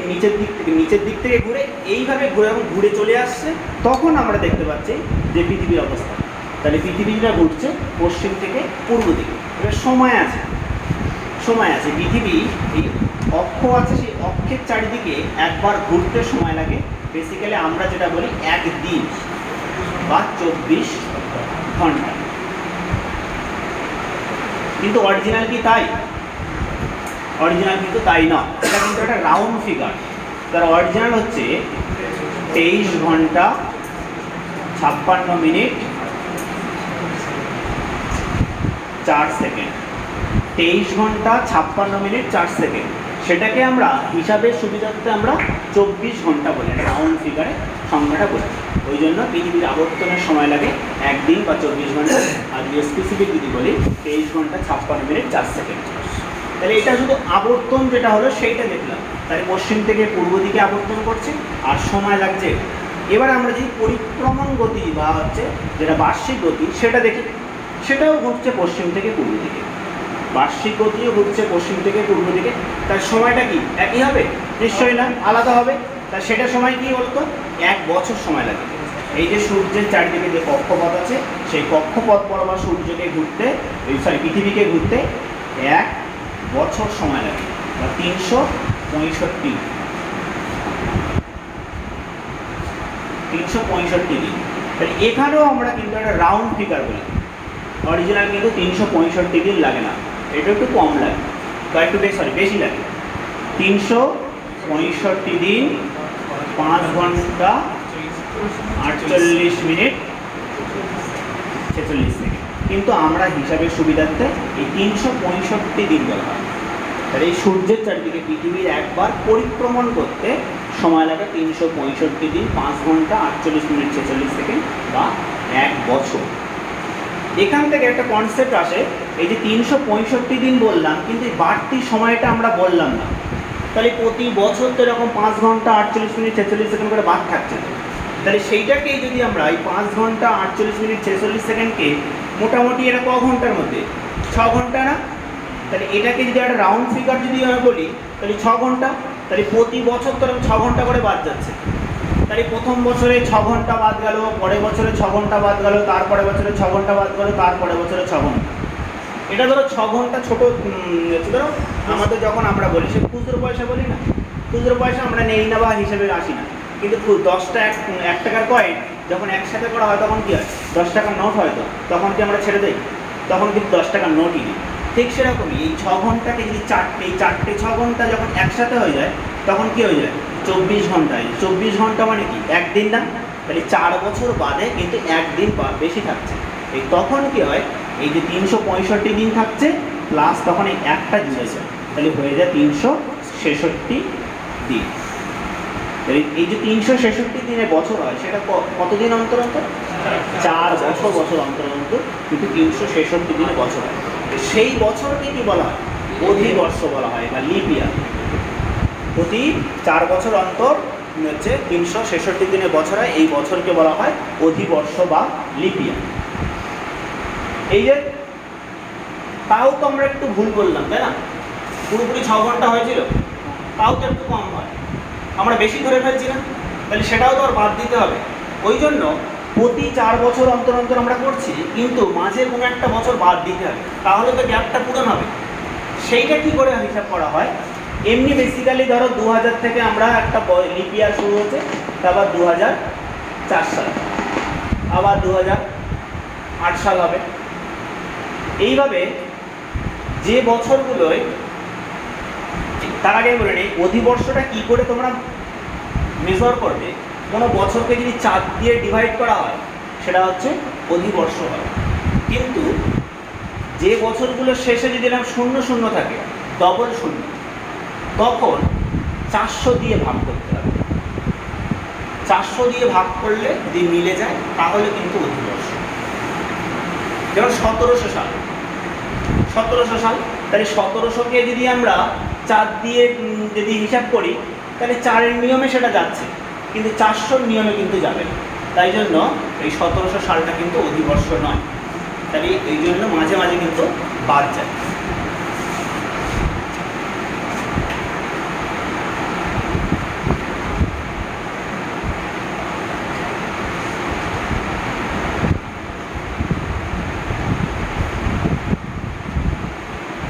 নিচের দিক থেকে ঘুরে এইভাবে ঘুরে যখন ঘুরে চলে আসছে তখন আমরা দেখতে পাচ্ছি যে পৃথিবীর অবস্থা। তাহলে পৃথিবীটা ঘুরছে পশ্চিম থেকে পূর্ব দিকে। এবার সময় আছে, পৃথিবী এই অক্ষ আছে, সেই অক্ষের চারিদিকে একবার ঘুরতে সময় লাগে বেসিক্যালি আমরা যেটা বলি 1 দিন বা 24 ঘন্টা। কিন্তু অরিজিনাল কি তাই? অরিজিনাল কিন্তু তাই না, এটা কিন্তু একটা রাউন্ড ফিগার। তার অরিজিনাল হচ্ছে 23 ঘন্টা 56 মিনিট 4 সেকেন্ড। 23 ঘন্টা 56 মিনিট 4 সেকেন্ড। সেটাকে আমরা হিসাবের সুবিধার্থে আমরা 24 ঘন্টা বলি, রাউন্ড ফিগারে সংখ্যাটা বলি। ওই জন্য পৃথিবীর আবর্তনের সময় লাগে 1 দিন বা 24 ঘন্টা। আর স্পেসিফিক যদি বলি 23 ঘন্টা 56 মিনিট 4 সেকেন্ড। তাহলে এটা শুধু আবর্তন যেটা হলো সেইটা দেখলাম। তাহলে পশ্চিম থেকে পূর্ব দিকে আবর্তন করছে আর সময় লাগছে। এবার আমরা যদি পরিক্রমণ গতি বা হচ্ছে যেটা বার্ষিক গতি সেটা দেখি, সেটাও ঘুরছে পশ্চিম থেকে পূর্ব দিকে। বার্ষিক গতিও ঘুরছে পশ্চিম থেকে পূর্ব দিকে। তার সময়টা কি একই হবে? নিশ্চয়ই না, আলাদা হবে। তা সেটা সময় কি বলতো? 1 বছর সময় লাগে। এই যে সূর্যের চারিদিকে যে কক্ষপথ আছে সেই কক্ষপথ বরাবর সূর্যকে ঘুরতে, পৃথিবীকে ঘুরতে 1 বছর সময় লাগে বা 365 দিন। তাহলে এখানেও আমরা কিন্তু একটা রাউন্ড ফিগার বলি। অরিজিনাল কিন্তু 365 দিন লাগে না, এটা একটু কম লাগে বা একটু বেশি লাগে। 365 দিন 5 ঘন্টা 48 মিনিট 46 সেকেন্ড। কিন্তু আমরা হিসাবের সুবিধার্থে এই 365 দিন বলা হয়। তাহলে এই সূর্যের চারদিকে পৃথিবীর একবার পরিক্রমণ করতে সময় লাগে 365 দিন 5 ঘন্টা 48 মিনিট 46 সেকেন্ড বা 1 বছর। এখান থেকে একটা কনসেপ্ট আসে, এই যে 365 দিন বললাম কিন্তু এই বাড়তি সময়টা আমরা বললাম না। তাহলে প্রতি বছর তো এরকম 5 ঘন্টা 48 মিনিট 46 সেকেন্ড করে বাদ থাকছে। তাহলে সেইটাকেই যদি আমরা এই 5 ঘন্টা 48 মিনিট 46 সেকেন্ডকে মোটামুটি এটা ক ঘন্টার মধ্যে? 6 ঘন্টা না? তাহলে এটাকে যদি একটা রাউন্ড ফিগার যদি আমি বলি তাহলে 6 ঘন্টা। তাহলে প্রতি বছর তো 6 ঘন্টা করে বাদ যাচ্ছে। তাহলে প্রথম বছরে 6 ঘন্টা বাদ গেল, পরের বছরে 6 ঘন্টা বাদ গেল, তারপরে বছরে 6 ঘন্টা বাদ গেল, তারপরে বছরে 6 ঘন্টা। এটা ধরো 6 ঘন্টা ছোটো ধরো আমাদের যখন আমরা বলি সে খুচরো পয়সা বলি না, খুচরো পয়সা আমরা নেই না বা হিসেবে আসি না। কিন্তু 10টা 1 টাকার কয়েন যখন একসাথে করা হয় তখন কী হয়? 10 টাকার নোট হয়তো তখন কি আমরা ছেড়ে দিই? তখন কিন্তু 10 টাকার নোটই নেই। ঠিক সেরকমই এই 6 ঘন্টাকে যদি এই চারটে 6 ঘন্টা যখন একসাথে হয়ে যায় তখন কি হয়ে যায়? 24 ঘন্টায়। 24 ঘন্টা মানে কি? 1 দিন না? তাহলে 4 বছর বাদে কিন্তু 1 দিন বেশি থাকছে। এই তখন কি হয়? এই যে 365 দিন থাকছে প্লাস তখন এই একটা জুড়ে যায়, তাহলে হয়ে যায় 366 দিন। তাহলে এই যে 366 দিনে বছর হয় সেটা কতদিন অন্তর অন্তর? 4 বছর অন্তর অন্তর কিন্তু 366 দিনে বছর হয়। সেই বছরকে কি বলা হয়? অধিবর্ষ বলা হয় বা লিপ ইয়ার। প্রতি 4 বছর অন্তর হচ্ছে 366 দিনে বছর হয়, এই বছরকে বলা হয় অধিবর্ষ বা লিপ ইয়ার। এই যে তাও তো আমরা একটু ভুল করলাম, তাই না? পুরোপুরি 6 ঘন্টা হয়েছিল, তাও তো একটু কম হয়, আমরা বেশি ধরে ফেলছি না? তাহলে সেটাও তো আর বাদ দিতে হবে। ওই জন্য প্রতি 4 বছর অন্তর অন্তর আমরা করছি, কিন্তু মাঝে কোনো একটা বছর বাদ দিতে হবে, তাহলে তো গ্যাপটা পূরণ হবে। সেইটা কী করে হিসাব করা হয়? এমনি বেসিক্যালি ধরো 2000 থেকে আমরা একটা লিপ ইয়ার শুরু হচ্ছে, তারপর 4 সাল, আবার 2008 সাল হবে। এইভাবে যে বছরগুলোয়, তার আগে বলে নিই অধিবর্ষটা কী করে তোমরা মেজার করবে। কোনো বছরকে যদি 4 দিয়ে ডিভাইড করা হয় সেটা হচ্ছে অধিবর্ষ হয়। কিন্তু যে বছরগুলোর শেষে যদি এরকম 0 থাকে, ডবল 0, তখন 400 দিয়ে ভাগ করতে হবে। 400 দিয়ে ভাগ করলে যদি মিলে যায় তাহলে কিন্তু অধিবর্ষ। যেমন 1700 সাল, 1700 সাল, তাহলে 1700কে যদি আমরা 4 দিয়ে যদি হিসাব করি তাহলে 4-এর নিয়মে সেটা যাচ্ছে, কিন্তু 400-র নিয়মে কিন্তু যাবে না। তাই জন্য এই 1700 সালটা কিন্তু অধিবর্ষ নয়। তাহলে এই জন্য মাঝে মাঝে কিন্তু বাদ যায়।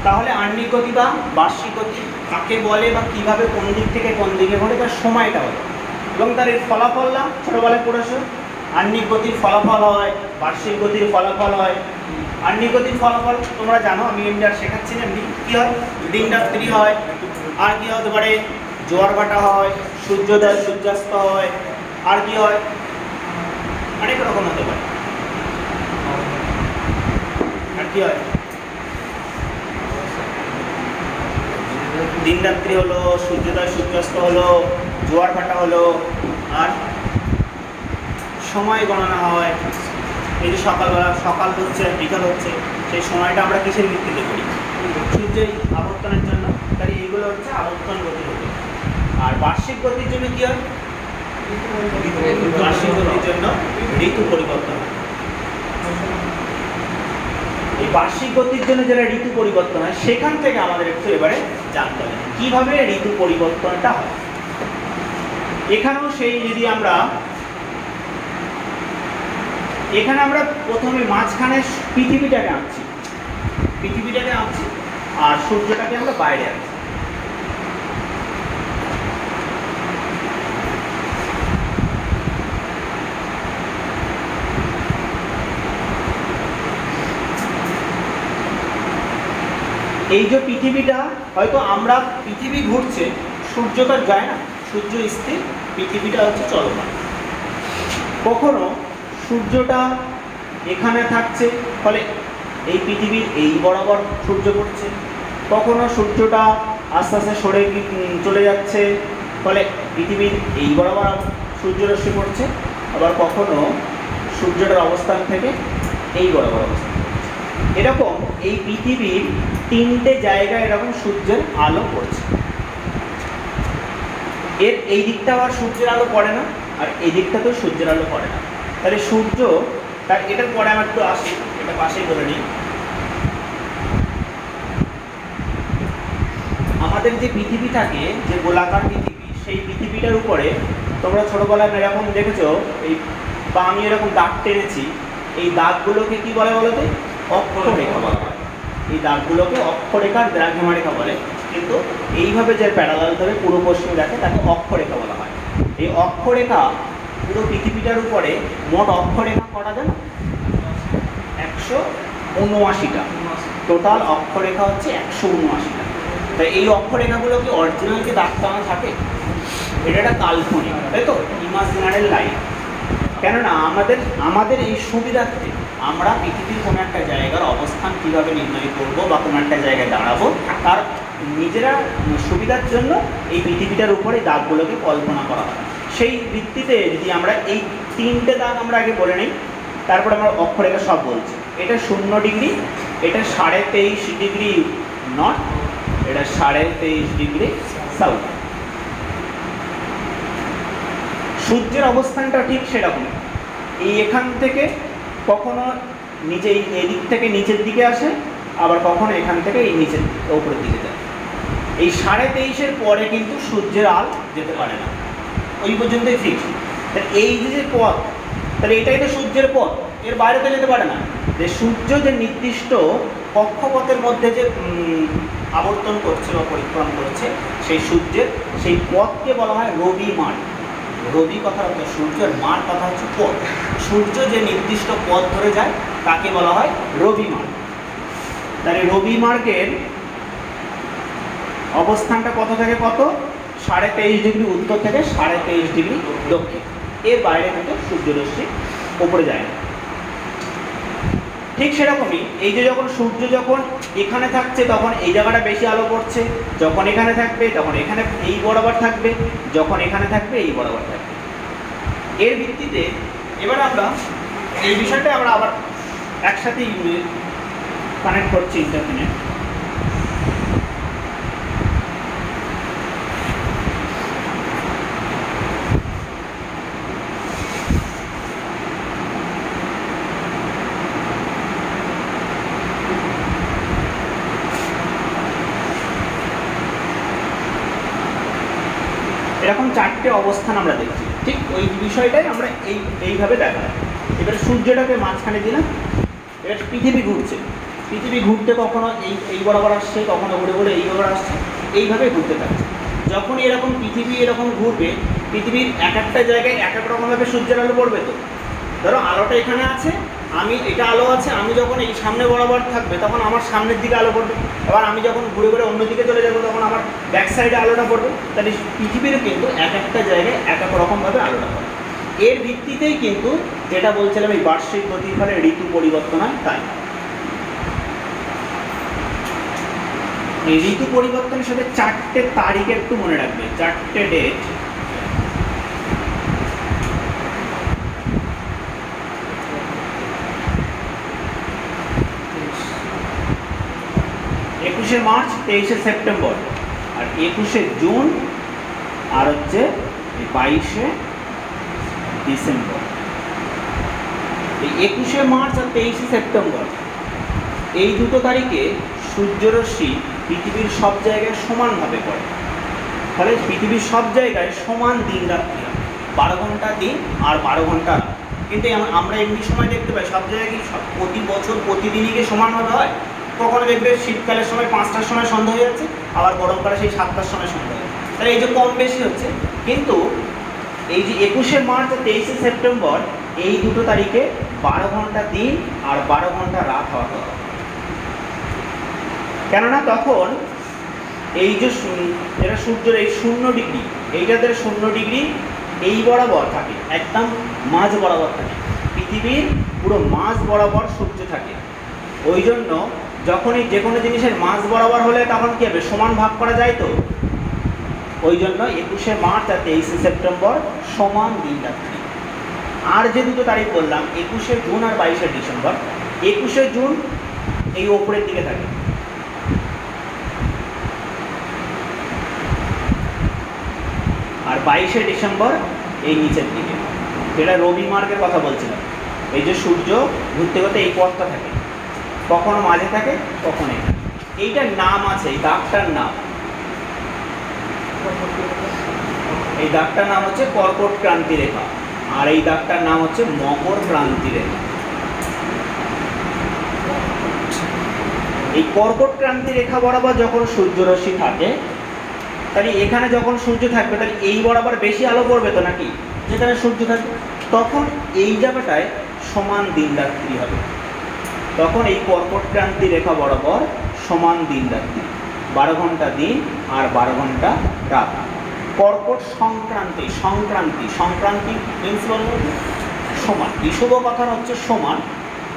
তাহলে আহ্নিক গতি বা বার্ষিক গতি কাকে বলে বা কীভাবে কোন দিক থেকে কোন দিকে ঘটে তার সময়টা হলো, এবং তার এর ফলাফলটা ছোটোবেলায় পড়েছে। আহ্নিক গতির ফলাফল হয়, বার্ষিক গতির ফলাফল হয়। আহ্নিক গতির ফলাফল তোমরা জানো, আমি এমনি আর শেখাচ্ছি না। এমনি কী হয়, দিনরাত্রি হয়, আর কী হতে পারে, জোয়ার ভাটা হয়, সূর্যোদয় সূর্যাস্ত হয়, আর কি হয়, অনেক রকম হতে পারে। আর কি হয়, দিন রাত্রি হলো, সূর্যোদয় সূর্যাস্ত হলো, জোয়ার ভাটা হলো, আর সময় গণনা হয়। এই যে সকালবেলা, সকাল হচ্ছে বিকাল হচ্ছে, সেই সময়টা আমরা কিসের ভিত্তিতে করি, সূর্যের আবর্তনের জন্য। তাই এইগুলো হচ্ছে আবর্তন গতির হলো। আর বার্ষিক গতির জন্য কী হয়, বার্ষিক গতির জন্য ঋতু পরিবর্তন হয়। এই বার্ষিক গতির জন্য যারা ঋতু পরিবর্তন হয় সেখান থেকে আমাদের একটু এবারে জানতে হবে কীভাবে ঋতু পরিবর্তনটা হয়। এখানেও সেই যদি আমরা এখানে আমরা প্রথমে মাঝখানে পৃথিবীটাকে আঁকছি, আর সূর্যটাকে আমরা বাইরে আঁকছি। এই যে পৃথিবীটা, হয়তো আমরা পৃথিবী ঘুরছে, সূর্য তার যায় না, সূর্য স্থির, পৃথিবীটা হচ্ছে চলমান। কখনো সূর্যটা এখানে থাকছে, ফলে এই পৃথিবীর এই বরাবর সূর্য পড়ছে। কখনো সূর্যটা আস্তে আস্তে সরে চলে যাচ্ছে, ফলে পৃথিবীর এই বরাবর সূর্যরশ্মি পড়ছে। আবার কখনো সূর্যটার অবস্থান থেকে এই বরাবর অবস্থান করছে। এরকম এই পৃথিবীর 3টে জায়গায় এরকম সূর্যের আলো পড়ছে। এর এই দিকটা আবার সূর্যের আলো পড়ে না, আর এই দিকটাতেও সূর্যের আলো পড়ে না। তাহলে সূর্য তার এটার পরে আমার একটু আসি, এটা পাশেই বলে নিই। আমাদের যে পৃথিবী থাকে, যে গোলাকার পৃথিবী, সেই পৃথিবীটার উপরে তোমরা ছোটোবেলায় এরকম দেখেছো, এই বা আমি এরকম দাগ টেনেছি, এই দাগগুলোকে কি বলে বলো তো, অক্ষরেখা বলা হয়। এই দাগগুলোকে অক্ষরেখার দ্রাঘিমা রেখা বলে, কিন্তু এইভাবে যে প্যারালাল ধরে পূর্ব পশ্চিম দেখে তাকে অক্ষরেখা বলা হয়। এই অক্ষরেখা পুরো পৃথিবীটার উপরে মোট অক্ষরেখা করা যায় না, 179টা। টোটাল অক্ষরেখা হচ্ছে 179টা। তাই এই অক্ষরেখাগুলো কি অরিজিনাল কি দাগ টানা থাকে? এটা একটা কাল্পনিক, তাই তো, ইমাজিনারি লাইন। কেননা আমাদের এই সুবিধার্থে আমরা পৃথিবীর কোনো একটা জায়গার অবস্থান কীভাবে নির্ণয় করবো বা কোনো একটা জায়গায় দাঁড়াবো, তার নিজেরা সুবিধার জন্য এই পৃথিবীটার উপরে দাগগুলোকে কল্পনা করা হয়। সেই ভিত্তিতে যদি আমরা এই 3টে দাগ আমরা আগে বলে নিই, তারপরে আমরা অক্ষরেখা সব বলছি। এটা 0 ডিগ্রি, এটা 23.5 ডিগ্রি নর্থ, এটা 23.5 ডিগ্রি সাউথ। সূর্যের অবস্থানটা ঠিক সেরকম, এই এখান থেকে কখনো নিচে এই দিক থেকে নিচের দিকে আসে, আবার কখনো এখান থেকে এই নিচের উপরের দিকে যায়। এই 23.5-এর পরে কিন্তু সূর্যের আল যেতে পারে না, ওই পর্যন্তই ফিক্স। তাহলে এই যে পথ, তাহলে এটাই তো সূর্যের পথ, এর বাইরে তো যেতে পারে না। যে সূর্য যে নির্দিষ্ট কক্ষপথের মধ্যে যে আবর্তন করছে বা পরিক্রমা করছে, সেই সূর্যের সেই পথকে বলা হয় রবিমার্গ। রবি কথার অর্থ সূর্য, আর মার কথা হচ্ছে পথ। সূর্য যে নির্দিষ্ট পথ ধরে যায় তাকে বলা হয় রবি মার্গ। তাহলে রবি মার্গের অবস্থানটা কত থেকে কত? 23.5 ডিগ্রি উত্তর থেকে 23.5 ডিগ্রি দক্ষিণ। এর বাইরে কিন্তু সূর্যরশ্মি উপরে যায় না। ঠিক সেরকমই এই যে যখন সূর্য যখন এখানে থাকছে তখন এই জায়গাটা বেশি আলো পড়ছে, যখন এখানে থাকবে তখন এখানে এই বরাবর থাকবে, যখন এখানে থাকবে এই বরাবর থাকবে। এর ভিত্তিতে এবার আমরা এই বিষয়টা আমরা আবার একসাথে কানেক্ট করছি ইন্টারনেট। এরকম 4টে অবস্থান আমরা দেখছি, ঠিক ওই বিষয়টাই আমরা এইভাবে দেখালাম। এবারে সূর্যটাকে মাঝখানে দিলাম, এবার পৃথিবী ঘুরছে, পৃথিবী ঘুরতে কখনো এই বরাবর আসছে, কখনো ঘুরে ঘুরে এই বরাবর আসছে, এইভাবে ঘুরতে থাকছে। যখন এরকম পৃথিবী এরকম ঘুরবে, পৃথিবীর এক একটা জায়গায় এক এক রকমভাবে সূর্যের আলো পড়বে। তো ধরো আলোটা এখানে আছে, আমি এটা আলো আছে, আমি যখন এই সামনে বরাবর থাকবে তখন আমার সামনের দিকে আলো পড়বে, আবার আমি যখন ঘুরে ঘুরে অন্যদিকে চলে যাবো তখন আমার ব্যাক সাইডে আলোটা পড়বে। তাহলে পৃথিবীর কিন্তু এক একটা জায়গায় এক এক রকমভাবে আলোটা পড়ে। এর ভিত্তিতেই কিন্তু যেটা বলছিলাম এই বার্ষিক গতির ফলে ঋতু পরিবর্তন হয়। তাই এই ঋতু পরিবর্তনের সাথে 4টে তারিখ একটু মনে রাখবে, 4টে ডেট। মার্চ, 23শে সেপ্টেম্বর, আর 21শে জুন, আর হচ্ছে 22শে ডিসেম্বর। এই 21শে মার্চ আর 23শে সেপ্টেম্বর এই দুটো তারিখে সূর্যরশ্মি পৃথিবীর সব জায়গায় সমানভাবে পড়ে। ফলে পৃথিবীর সব জায়গায় সমান দিন রাত্রি, 12 ঘন্টা দিন আর 12 ঘন্টা রাত। কিন্তু আমরা এমনি সময় দেখতে পাই সব জায়গায় কি প্রতি বছর প্রতিদিনই কি সমানভাবে হয়? কখনো দেখবে শীতকালের সময় 5টার সময় সন্ধ্যা হয়ে যাচ্ছে, আবার গরমকালে সেই 7টার সময় সন্ধ্যা হয়ে যাচ্ছে। তাহলে এই যে কম বেশি হচ্ছে, কিন্তু এই যে 21শে মার্চ আর 23শে সেপ্টেম্বর এই দুটো তারিখে 12 ঘন্টা দিন আর 12 ঘন্টা রাত হওয়া কথা। কেননা তখন এই যে এটা সূর্যের এই 0 ডিগ্রি, এইটাতে 0 ডিগ্রি এই বরাবর থাকে, একদম মাঝ বরাবর থাকে, পৃথিবীর পুরো মাঝ বরাবর সূর্য থাকে। ওই জন্য যখনই যে কোনো জিনিসের মাঝ বরাবর হলে তখন কী হবে? সমান ভাগ করা যায়। তো ওই জন্য 21শে মার্চ আর 23শে সেপ্টেম্বর সমান দিন রাত্রি। আর যে দুটো তারিখ বললাম 21শে জুন আর 22শে ডিসেম্বর, 21শে জুন এই ওপরের দিকে থাকে, আর 22শে ডিসেম্বর এই নিচের দিকে। যেটা রবি মার্গের কথা বলছিলাম, এই যে সূর্য ঘুরতে ঘুরতে এই পথটা থাকে, কখনো মাঝে থাকে কখনো এখানে। এইটার নাম আছে, এই দাগটার নাম, এই দাগটার নাম হচ্ছে কর্কট ক্রান্তি রেখা, আর এই দাগটার নাম হচ্ছে মকর ক্রান্তি রেখা। এই কর্কট ক্রান্তি রেখা বরাবর যখন সূর্যরশ্মি থাকে, তাহলে এখানে যখন সূর্য থাকবে তাহলে এই বরাবর বেশি আলো পড়বে তো নাকি, যেখানে সূর্য থাকবে। তখন এই জায়গাটায় সমান দিন রাত্রি হবে, তখন এই কর্কট ক্রান্তি রেখা বরাবর সমান দিন রাত্রি, 12 ঘন্টা দিন আর 12 ঘন্টা রাত। কর্কট সংক্রান্তি, সংক্রান্তি সংক্রান্তি মিন্স বলবো সমান, বিষুব কথার হচ্ছে সমান,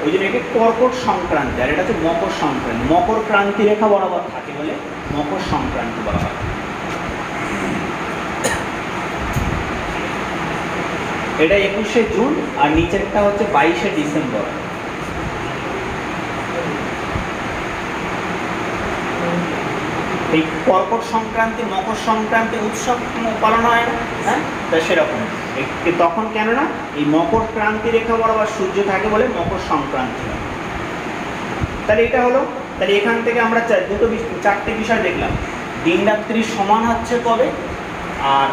ওই জন্য একে কর্কট সংক্রান্তি। আর এটা হচ্ছে মকর সংক্রান্তি, মকর ক্রান্তি রেখা বরাবর থাকে বলে মকর সংক্রান্তি বলা হয়। এটা 21শে জুন আর নিচেরটা হচ্ছে 22শে ডিসেম্বর। এই কর্কট সংক্রান্তি মকর সংক্রান্তি উৎসব পালন হয় না, হ্যাঁ, তা সেরকম তখন কেন না এই মকর ক্রান্তি রেখা বরাবর সূর্য থাকে বলে মকর সংক্রান্তি হয়। তাহলে এটা হলো, তাহলে এখান থেকে আমরা 4টে বিষয় দেখলাম। দিন রাত্রি সমান হচ্ছে কবে, আর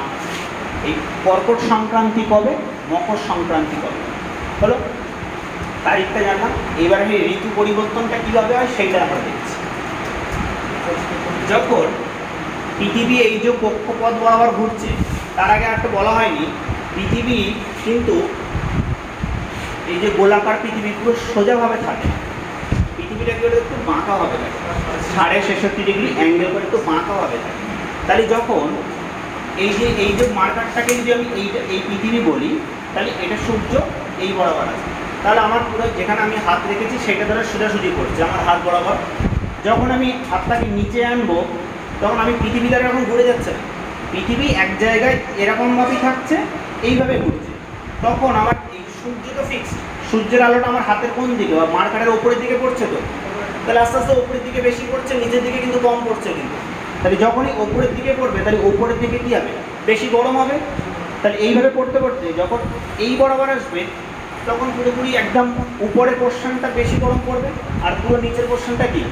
এই কর্কট সংক্রান্তি কবে, মকর সংক্রান্তি কবে হলো, তারিখটা জানলাম। এবার এই ঋতু পরিবর্তনটা কীভাবে হয় সেইটা আমরা দেখছি। যখন পৃথিবী এই যে কক্ষপথ বরাবর ঘুরছে, তার আগে একটা বলা হয়নি পৃথিবী কিন্তু এই যে গোলাকার পৃথিবী পুরো সোজাভাবে থাকে, পৃথিবীটা কি একটু বাঁকা হবে থাকে, 66.5 ডিগ্রি অ্যাঙ্গেল করে একটু বাঁকা হবে থাকে। তাহলে যখন এই যে মার্কারটাকে যদি আমি এই পৃথিবী বলি, তাহলে এটা সূর্য এই বরাবর আছে। তাহলে আমার পুরো যেখানে আমি হাত রেখেছি সেটা ধরে সোজাসুজি করছে আমার হাত বরাবর। যখন আমি হাতটাকে নিচে আনবো তখন আমি পৃথিবী দ্বারা এরকম ঘুরে যাচ্ছে না, পৃথিবী এক জায়গায় এরকমভাবেই থাকছে, এইভাবে ঘুরছে। তখন আমার এই সূর্য তো ফিক্সড, সূর্যের আলোটা আমার হাতের কোন দিকে বা মার্কারের ওপরের দিকে পড়ছে, তো তাহলে আস্তে আস্তে ওপরের দিকে বেশি পড়ছে, নিচের দিকে কিন্তু কম পড়ছে কিন্তু। তাহলে যখনই ওপরের দিকে পড়বে তাহলে ওপরের দিকে কী হবে, বেশি গরম হবে। তাহলে এইভাবে পড়তে পড়তে যখন এই বরাবর আসবে তখন পুরোপুরি একদম উপরের পোর্শনটা বেশি গরম পড়বে, আর পুরো নিচের পোর্শনটা কি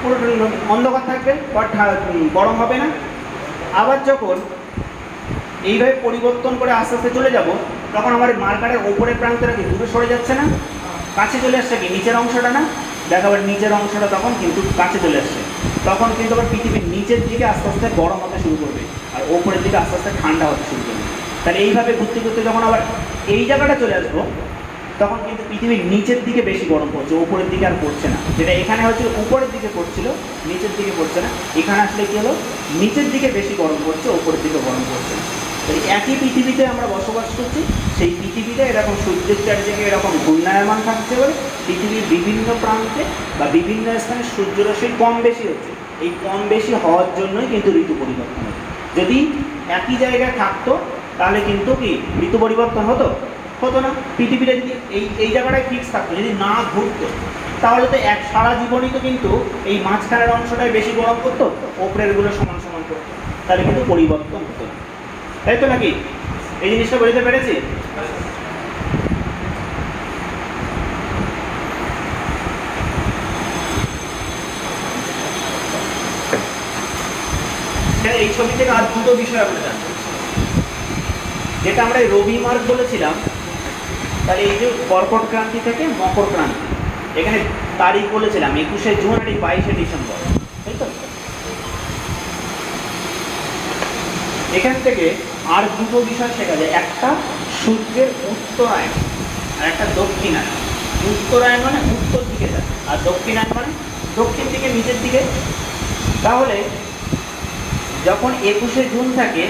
পুরো অন্ধকার থাকবে বা গরম হবে না। আবার যখন এইভাবে পরিবর্তন করে আস্তে আস্তে চলে যাব তখন আমার মার্কারের ওপরের প্রান্তটা কি দূরে সরে যাচ্ছে না, কাছে চলে আসছে কি নিচের অংশটা না, দেখা আবার নিচের অংশটা তখন কিন্তু কাছে চলে আসছে। তখন কিন্তু আবার পৃথিবীর নিচের দিকে আস্তে আস্তে গরম হতে শুরু করবে আর ওপরের দিকে আস্তে আস্তে ঠান্ডা হতে শুরু করবে। তাহলে এইভাবে ঘুরতে ঘুরতে যখন আবার এই জায়গাটা চলে আসবো তখন কিন্তু পৃথিবীর নিচের দিকে বেশি গরম পড়ছে, উপরের দিকে আর পড়ছে না। যেটা এখানে হচ্ছে উপরের দিকে পড়ছিল, নিচের দিকে পড়ছে না, এখানে আসলে কি হলো নিচের দিকে বেশি গরম পড়ছে, উপরের দিকে গরম পড়ছে না। তাই একই পৃথিবীতে আমরা বসবাস করছি, সেই পৃথিবীতে এরকম সূর্যের চারিদিকে এরকম ঘূর্ণায়মান থাকছে বলে পৃথিবীর বিভিন্ন প্রান্তে বা বিভিন্ন স্থানে সূর্যরশ্মি কম বেশি হচ্ছে। এই কম বেশি হওয়ার জন্যই কিন্তু ঋতু পরিবর্তন হচ্ছে। যদি একই জায়গায় থাকতো তাহলে কিন্তু কি ঋতু পরিবর্তন হতো না। পৃথিবীটা যদি এই জায়গাটায় ফিক্স থাকতো, যদি না ঘুরতো, তাহলে তো সারা জীবনই তো কিন্তু এই মাঝখানের অংশটাই বেশি গরম করতো, ওপরেরগুলো সমান সমান করতো, তাহলে কিন্তু পরিবর্তন হতো না, তাই তো নাকি? এই জিনিসটা বুঝতে পেরেছি? এই ছবি থেকে আর দুটো বিষয় আমরা জানবো, যেটা আমরা রবি মার্ক বলেছিলাম। তাহলে এই যে কর্কট ক্রান্তি থেকে মকর ক্রান্তি, এখানে তারিখ বলেছিলাম 21শে জুন আর 22শে ডিসেম্বর, তাই তো? এখান থেকে আর দুটো বিষয় শেখা যায়, একটা সূর্যের উত্তরায়ণ আর একটা দক্ষিণায়ন। উত্তরায়ণ মানে উত্তর দিকে যায়, আর দক্ষিণায়ন মানে দক্ষিণ দিকে নিচের দিকে। তাহলে যখন 21শে জুন থাকে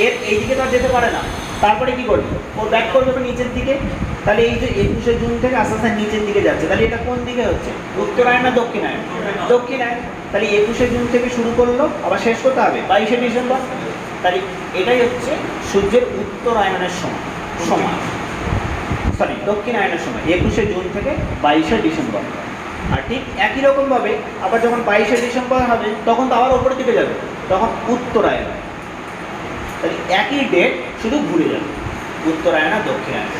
এর এইদিকে তো আর যেতে পারে না, তারপরে কি করবে, ও ব্যাক করবে নিচের দিকে। তাহলে এই যে 21শে জুন থেকে আস্তে আস্তে নিচের দিকে যাচ্ছে, তাহলে এটা কোন দিকে হচ্ছে, উত্তরায়ণ না দক্ষিণায়ন? দক্ষিণায়ন। তাহলে 21শে জুন থেকে শুরু করলো, আবার শেষ করতে হবে 22শে ডিসেম্বর। তাহলে এটাই হচ্ছে সূর্যের উত্তরায়ণের সময় সরি দক্ষিণায়নের সময় 21শে জুন থেকে 22শে ডিসেম্বর। আর ঠিক একই রকমভাবে আবার যখন 22শে ডিসেম্বর হবে তখন তো আবার ওপরের দিকে যাবে, তখন উত্তরায়ণ। তাহলে একই ডেট শুধু ঘুরে যাবে, উত্তরায়ণ আর দক্ষিণায়ন।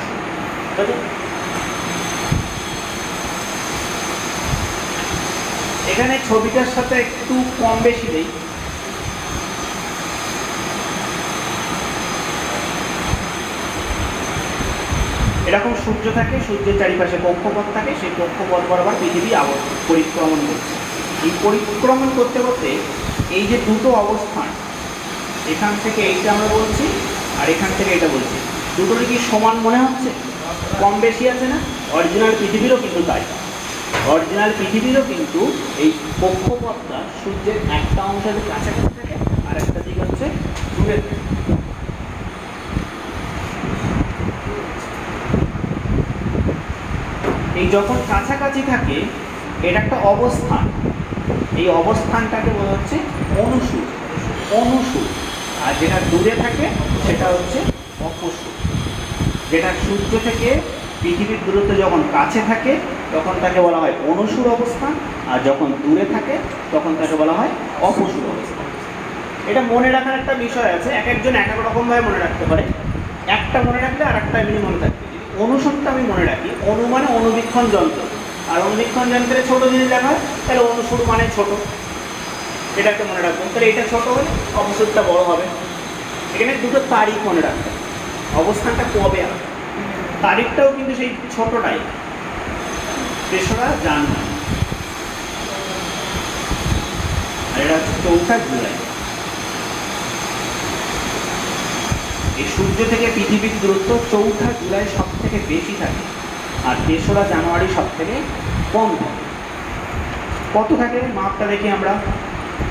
এখানে ছবিটার সাথে একটু কম বেশি দেই। এরকম সূর্য থাকে, সূর্যের চারিপাশে কক্ষপথ থাকে, সেই কক্ষপথ বরাবর পৃথিবী পরিক্রমণ করছে। এই পরিক্রমণ করতে করতে এই যে দুটো অবস্থান, এখান থেকে এইটা আমরা বলছি আর এখান থেকে এটা বলছি, দুটোরই কি সমান মনে হচ্ছে? কম বেশি আছে না? অরিজিনাল পৃথিবীরও কিন্তু তাই। অরিজিনাল পৃথিবীরও কিন্তু এই কক্ষপথটা সূর্যের একটা অংশের কাছাকাছি থাকে আর একটা দিক হচ্ছে দূরে থাকে। এই যখন কাছাকাছি থাকে এটা একটা অবস্থান, এই অবস্থানটাকে বলা হচ্ছে অনুসূর। আর যেটা দূরে থাকে সেটা হচ্ছে অপসূর। যেটা সূর্য থেকে পৃথিবীর দূরত্ব যখন কাছে থাকে তখন তাকে বলা হয় অনুসূর অবস্থান, আর যখন দূরে থাকে তখন তাকে বলা হয় অপসূর অবস্থান। এটা মনে রাখার একটা বিষয় আছে, এক একজন এক এক রকমভাবে মনে রাখতে পারে। একটা মনে রাখলে আর একটা এমনি মনে থাকবে। অনুসূরটা আমি মনে রাখি, অনু মানে অনুবীক্ষণ যন্ত্র, আর অনুবীক্ষণ যন্ত্রে ছোট জিনিস দেখা হয়, তাহলে অনুসূর মানে ছোট, এটা একটা মনে রাখবেন। তাহলে এটা ছোট হলে অপসূরটা বড় হবে। এখানে দুটো তারিখ মনে রাখবেন, অবস্থানটা কবে হবে, তারিখটাও কিন্তু সেই ছোটটাই, 3রা জানুয়ারি, আর এটা হচ্ছে 4ঠা জুলাই। এই সূর্য থেকে পৃথিবীর দূরত্ব 4 জুলাই সব থেকে বেশি থাকে, আর 3রা জানুয়ারি সব থেকে কম থাকে। কত থাকে মাপটা দেখি আমরা।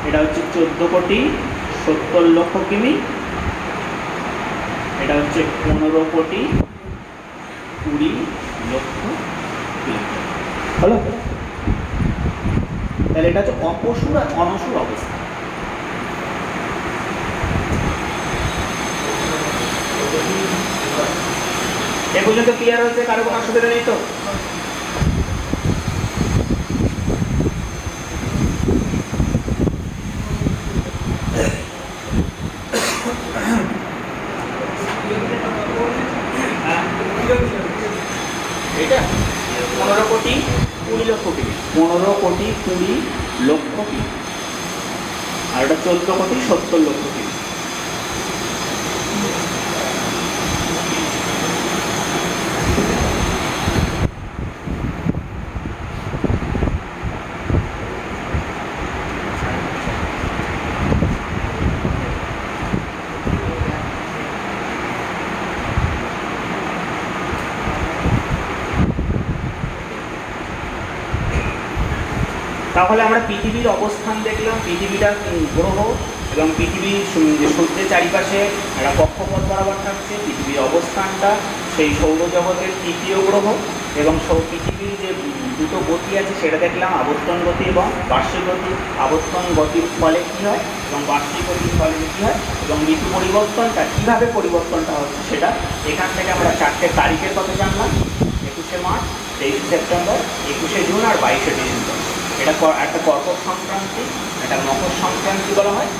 এটা হচ্ছে 14,70,00,000 কিমি, এটা হচ্ছে 15,20,00,000 কিলোমিটার। হলো? তাহলে এটা হচ্ছে অপসূর আর অনসূর অবস্থা। এ পর্যন্ত ক্লিয়ার হচ্ছে? কারো কোনো অসুবিধা নেই তো? এটা 15,20,00,000 কিমি, 15,20,00,000 কিমি, আর ওটা 14,70,00,000 কিমি। তাহলে আমরা পৃথিবীর অবস্থান দেখলাম, পৃথিবীটা গ্রহ এবং পৃথিবীর সূর্যের চারিপাশে একটা কক্ষপথ বরাবর থাকছে। পৃথিবীর অবস্থানটা সেই সৌরজগতের 3য় গ্রহ, এবং পৃথিবীর যে দুটো গতি আছে সেটা দেখলাম, আবর্তন গতি এবং বার্ষিক গতি। আবর্তন গতির ফলে কী হয় এবং বার্ষিক গতির ফলে কী হয়, এবং ঋতু পরিবর্তনটা কীভাবে পরিবর্তনটা হচ্ছে সেটা এখান থেকে আমরা 4টে তারিখের কথা জানলাম। 21শে মার্চ, 23শে সেপ্টেম্বর, 21শে জুন আর 22শে ডিসেম্বর। এটা একটা কর্কট সংক্রান্তি, একটা মকর সংক্রান্তি বলা হয়,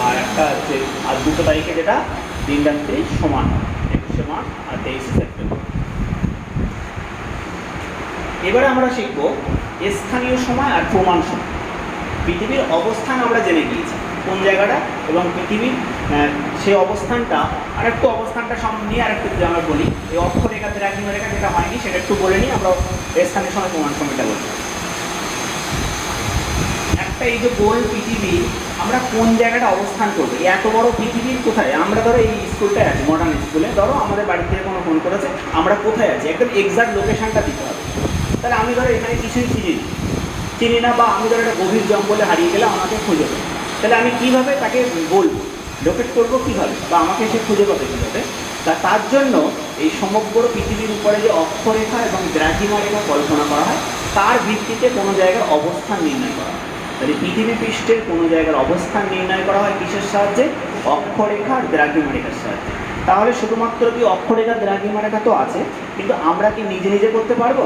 আর একটা হচ্ছে আর 2 তারিখে যেটা দিন রাত্রি সমান হয়, 21শে মার্চ আর 23শে সেপ্টেম্বর। এবারে আমরা শিখব স্থানীয় সময় আর প্রমাণ সময়। পৃথিবীর অবস্থান আমরা জেনে গিয়েছি কোন জায়গাটা, এবং পৃথিবীর সেই অবস্থানটা আর একটু অবস্থানটা নিয়ে আর একটু আমরা বলি। এই অক্ষরেখা দ্রাঘিমারেখা যেটা হয়নি সেটা একটু বলে নিই, আমরা স্থানীয় সময় প্রমাণ সময়টা বলি। একটা এই যে গোল পৃথিবী, আমরা কোন জায়গাটা অবস্থান করবো, এত বড় পৃথিবীর কোথায়? আমরা ধরো এই স্কুলটায় আছি, মডার্ন স্কুলে, ধরো আমাদের বাড়ি থেকে কোনো ফোন করেছে, আমরা কোথায় আছি একদম এক্সাক্ট লোকেশানটা দিতে হবে। তাহলে আমি ধরো এখানে কিছুই চিনি না, বা আমি ধরো একটা গভীর জঙ্গলে হারিয়ে গেলে আমাকে খুঁজে পাবে, তাহলে আমি কীভাবে তাকে বলবো, লোকেট করবো কীভাবে, বা আমাকে সে খুঁজে পাবে কীভাবে? তার জন্য এই সমগ্র পৃথিবীর উপরে যে অক্ষরেখা এবং দ্রাঘিমা রেখা কল্পনা করা হয়, তার ভিত্তিতে কোনো জায়গার অবস্থান নির্ণয় করা হয়। তাহলে পৃথিবী পৃষ্ঠের কোনো জায়গার অবস্থান নির্ণয় করা হয় কিসের সাহায্যে? অক্ষরেখা আর দ্রাঘিমা রেখার সাহায্যে। তাহলে শুধুমাত্র কি অক্ষরেখা দ্রাঘিমা রেখা তো আছে, কিন্তু আমরা কি নিজে নিজে করতে পারবো?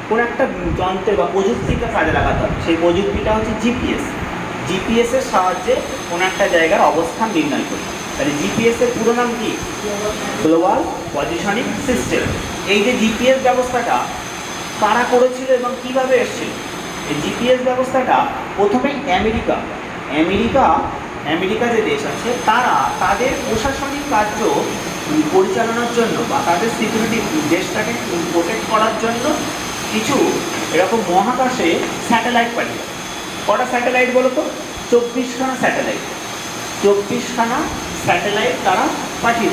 কোনো একটা যন্ত্রের বা প্রযুক্তিকে কাজে লাগাতে হবে। সেই প্রযুক্তিটা হচ্ছে জিপিএস। জিপিএসের সাহায্যে কোনো একটা জায়গার অবস্থান নির্ণয় করি। তাহলে জিপিএসের পুরো নাম কি? Global positioning system. এই যে জিপিএস ব্যবস্থাটা কারা করেছিল এবং কীভাবে এসেছিল? এই জিপিএস ব্যবস্থাটা প্রথমে আমেরিকা যে দেশ আছে, তারা তাদের প্রশাসনিক কার্য পরিচালনার জন্য বা তাদের সিকিউরিটি দেশটাকে প্রোটেক্ট করার জন্য কিছু এরকম মহাকাশে স্যাটেলাইট পাঠিয়ে। কটা স্যাটেলাইট বলো তো? 24খানা স্যাটেলাইট। 24খানা স্যাটেলাইট তারা পাঠিয়ে।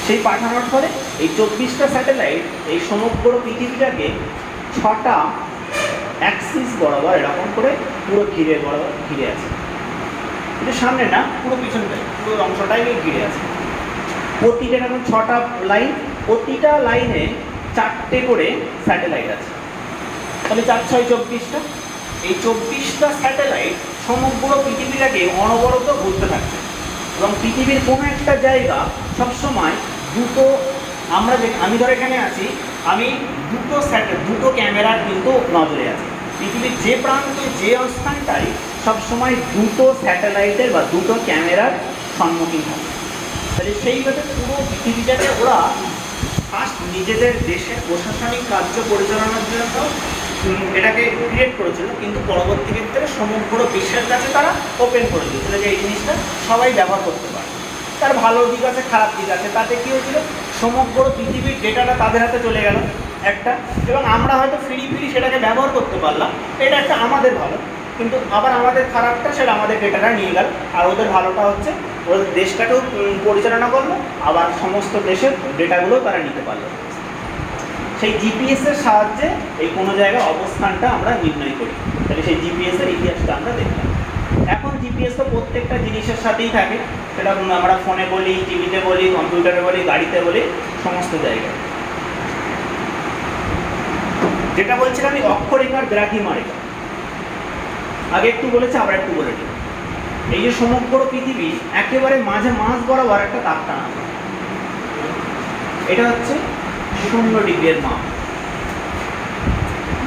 সেই পাঠানোর ফলে এই 24টা স্যাটেলাইট এই সমগ্র পৃথিবীটাকে 6টা অ্যাক্সিস বরাবর এরকম করে পুরো ঘিরে আছে। এটা সামনে না, পুরো পিছনটাই, পুরো অংশটাই ঘিরে আছে। প্রতিটা এরকম 6টা লাইন, প্রতিটা লাইনে 4টে করে স্যাটেলাইট আছে। তাহলে 4 6 24টা। এই 24টা স্যাটেলাইট সমগ্র পৃথিবীটাকে অনবরত ঘুরতে থাকছে, এবং পৃথিবীর কোনো একটা জায়গা সবসময় দুটো, আমি ধর এখানে আছি, আমি দুটো ক্যামেরার কিন্তু নজরে আছে। পৃথিবীর যে প্রান্তে যে অবস্থানটাই সবসময় দুটো স্যাটেলাইটের বা দুটো ক্যামেরার সম্মুখীন থাকে। তাহলে সেইভাবে পুরো পৃথিবীটাকে ওরা ফার্স্ট নিজেদের দেশের প্রশাসনিক কার্য পরিচালনার জন্য এটাকে ক্রিয়েট করেছিল, কিন্তু পরবর্তী ক্ষেত্রে সমগ্র বিশ্বের কাছে তারা ওপেন করে দিয়েছিল যে এই জিনিসটা সবাই ব্যবহার করতে পারে। তার ভালো দিক আছে, খারাপ দিক আছে। তাতে কী হয়েছিল? সমগ্র পৃথিবীর ডেটাটা তাদের হাতে চলে গেল একটা, এবং আমরা হয়তো ফ্রি সেটাকে ব্যবহার করতে পারলাম, এটা একটা আমাদের ভালো। কিন্তু আবার আমাদের খারাপটা সেটা আমাদের ডেটাটা নিয়ে গেল, আর ওদের ভালোটা হচ্ছে ওদের দেশটাকেও পরিচালনা করলো, আবার সমস্ত দেশের ডেটাগুলো তারা নিতে পারলো। সেই জিপিএসের সাহায্যে এই কোনো জায়গায় অবস্থানটা আমরা নির্ণয় করি। তাহলে সেই জিপিএসের ইতিহাসটা আমরা দেখলাম। এখন জিপিএস তো প্রত্যেকটা জিনিসের সাথেই থাকে, সেটা আমরা ফোনে বলি, টিভিতে বলি, কম্পিউটারে বলি, গাড়িতে বলি, সমস্ত জায়গায়। যেটা বলছিলাম আমি অক্ষরেখার দ্রাঘিমা রেখা, আগে একটু বলেছি আবার একটু বলে দিই। এই যে সমগ্র পৃথিবী একেবারে মাঝ বরাবর একটা দাগ টানা, এটা হচ্ছে 0 ডিগ্রির মাপ।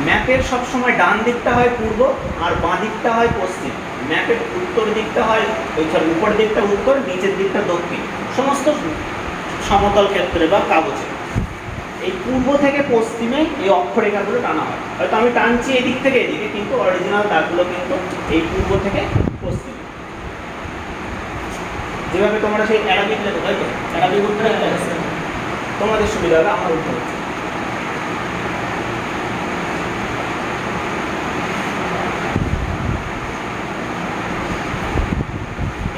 ম্যাপের সবসময় ডান দিকটা হয় পূর্ব আর বাঁ দিকটা হয় পশ্চিম। ম্যাপের উত্তর দিকটা হয় উপর দিকটা উত্তর, নিচের দিকটা দক্ষিণ, সমস্ত সমতল ক্ষেত্রে বা কাগজে। এই পূর্ব থেকে পশ্চিমে এই অক্ষরেখাগুলো টানা হয়। হয়তো আমি টানছি এদিক থেকে এদিকে, কিন্তু অরিজিনাল দাগগুলো কিন্তু এই পূর্ব থেকে পশ্চিমে। যেভাবে তোমরা সেই অ্যারাবিক লেখো, তাই তো অ্যারাবিক উত্তর তোমাদের সুবিধা হবে, আমার উত্তর হচ্ছে।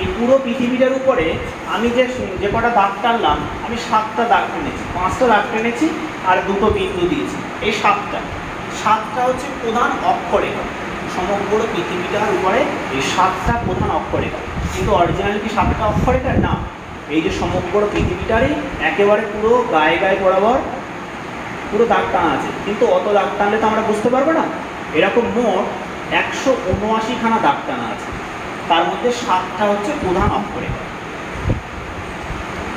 এই পুরো পৃথিবীটার উপরে আমি যে কটা দাগ টানলাম, আমি 7টা দাগ টেনেছি, 5টা দাগ টেনেছি আর 2টো বিন্দু দিয়েছি। এই 7টা হচ্ছে প্রধান অক্ষরেখা। সমগ্র পৃথিবীটার উপরে এই 7টা প্রধান অক্ষরেখা। কিন্তু অরিজিনাল কি 7টা অক্ষরেখা? না, এই যে সমগ্র পৃথিবীটারই একেবারে পুরো গায়ে গায়ে বরাবর পুরো দাগ টানা আছে। কিন্তু অত দাগ টানলে তো আমরা বুঝতে পারবো না। এরকম মোট 179খানা দাগ টানা আছে, তার মধ্যে 7টা হচ্ছে প্রধান অক্ষরেখা।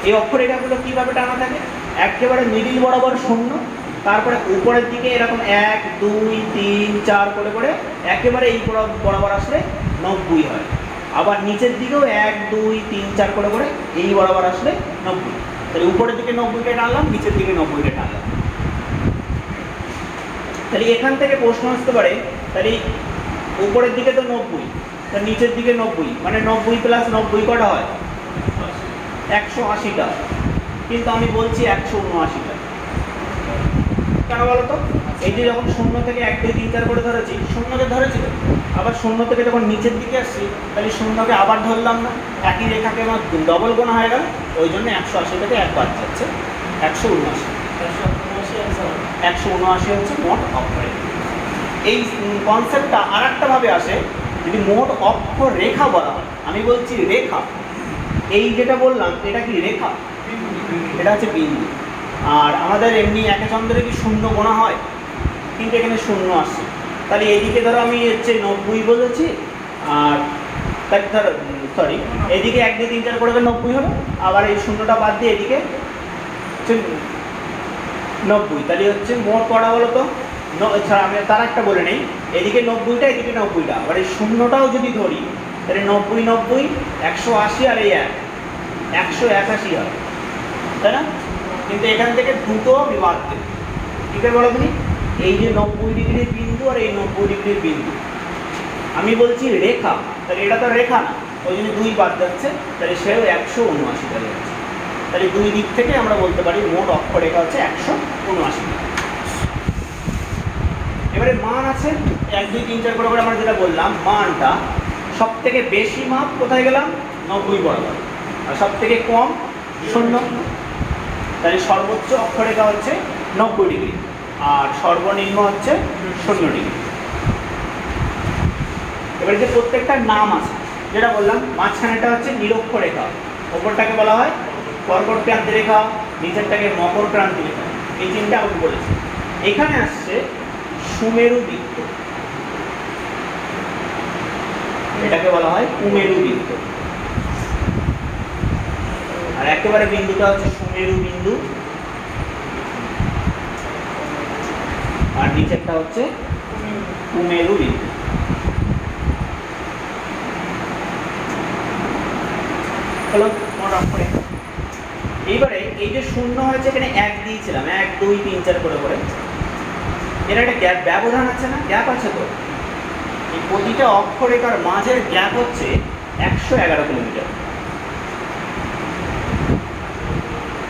এই অক্ষরেখাগুলো কীভাবে টানা থাকে? একেবারে মিডিল বরাবর 0, তারপরে উপরের দিকে এরকম 1 2 3 4 করে করে একেবারে এই বরাবর আসলে 90 হয়। আবার নিচের দিকেও 1 2 3 4 করে করে এই বরাবর আসলে 90। তাহলে উপরের দিকে 90টা টানলাম, নিচের দিকে 90টা টানলাম। তাহলে এখান থেকে প্রশ্ন আসতে পারে, তাহলে উপরের দিকে তো 90, তার নিচের দিকে 90, মানে 90 প্লাস 90 কটা হয়? 180টা। কিন্তু আমি বলছি 179টা। কেন বলো তো? এই যে যখন 0 থেকে 1 2 3 4 করে ধরেছি, 0তে ধরেছিল, আবার 0 থেকে যখন নিচের দিকে আসছি, তাহলে 0কে আবার ধরলাম না, একই রেখাকে আমার ডবল গোনা হয়ে গেল, ওই জন্য 180 থেকে 1 বাদ যাচ্ছে, 179। 179 হচ্ছে মোট অক্ষরেখা। এই কনসেপ্টটা আর একটাভাবে আসে, যদি মোট অক্ষরেখা বলা হয়। আমি বলছি রেখা, এই যেটা বললাম এটা কি রেখা? এটা হচ্ছে বিন্দু। আর আমাদের এমনি একে চন্দ্রে কি 0 গোনা হয়? কিন্তু এখানে 0 আসছে। তাহলে এইদিকে ধরো আমি হচ্ছে 90 বলেছি, আর তাই ধরো সরি এদিকে 1 2 3 4 করে 90 হলো, আবার এই 0টা বাদ দিয়ে এদিকে হচ্ছে 90। তাহলে হচ্ছে মোট কটা বলো তো? ছাড়া আমি তার একটা বলে নেই, এদিকে 90টা এদিকে 90টা, আবার এই 0টাও যদি ধরি তাহলে 90 90 180 আর এই 181 হয়, তাই না? কিন্তু এখান থেকে দুটো আমি বাদ দেব। ঠিক আছে বলো তুমি, এই যে 90 ডিগ্রির বিন্দু আর এই 90 ডিগ্রির বিন্দু, আমি বলছি রেখা, তাহলে এটা তো রেখা না, ওই জন্য 2 বাদ যাচ্ছে, তাহলে সেও 179টা যাচ্ছে। তাহলে দুই দিক থেকে আমরা বলতে পারি মোট অক্ষরেখা হচ্ছে 179। এবারে মান আছে 1 2 3 4 করে আমরা যেটা বললাম, মানটা সব থেকে বেশি মাপ কোথায় গেলাম? 90 বরাবর, আর সব থেকে কম 0। তাহলে সর্বোচ্চ অক্ষরেখা হচ্ছে 90 ডিগ্রি আর সর্বনিম্ন হচ্ছে 0 ডিগ্রি। এবারে যে প্রত্যেকটার নাম আছে, যেটা বললাম, মাঝখানেটা হচ্ছে নিরক্ষরেখা, ওপরটাকে বলা হয় কর্কট ক্রান্তি রেখা, নিচেরটাকে মকর ক্রান্তি রেখা, এই তিনটা আমি বলেছি। এখানে আসছে সুমেরু বৃত্ত, এটাকে বলা হয় কুমেরু বৃত্ত। আর একেবারে বিন্দুটা হচ্ছে সুমেরু বিন্দু, আর নিচেরটা হচ্ছে কুমেরু বিন্দু। হলো মোট অক্ষরেখা। এইবারে এই যে 0 হয়েছে, এখানে 1 দিয়েছিলাম, 1 2 3 4 করে করে, এর একটা গ্যাপ ব্যবধান আছে না? গ্যাপ আছে তো। এই প্রতিটা অক্ষরেখার মাঝের গ্যাপ হচ্ছে 111 কিলোমিটার।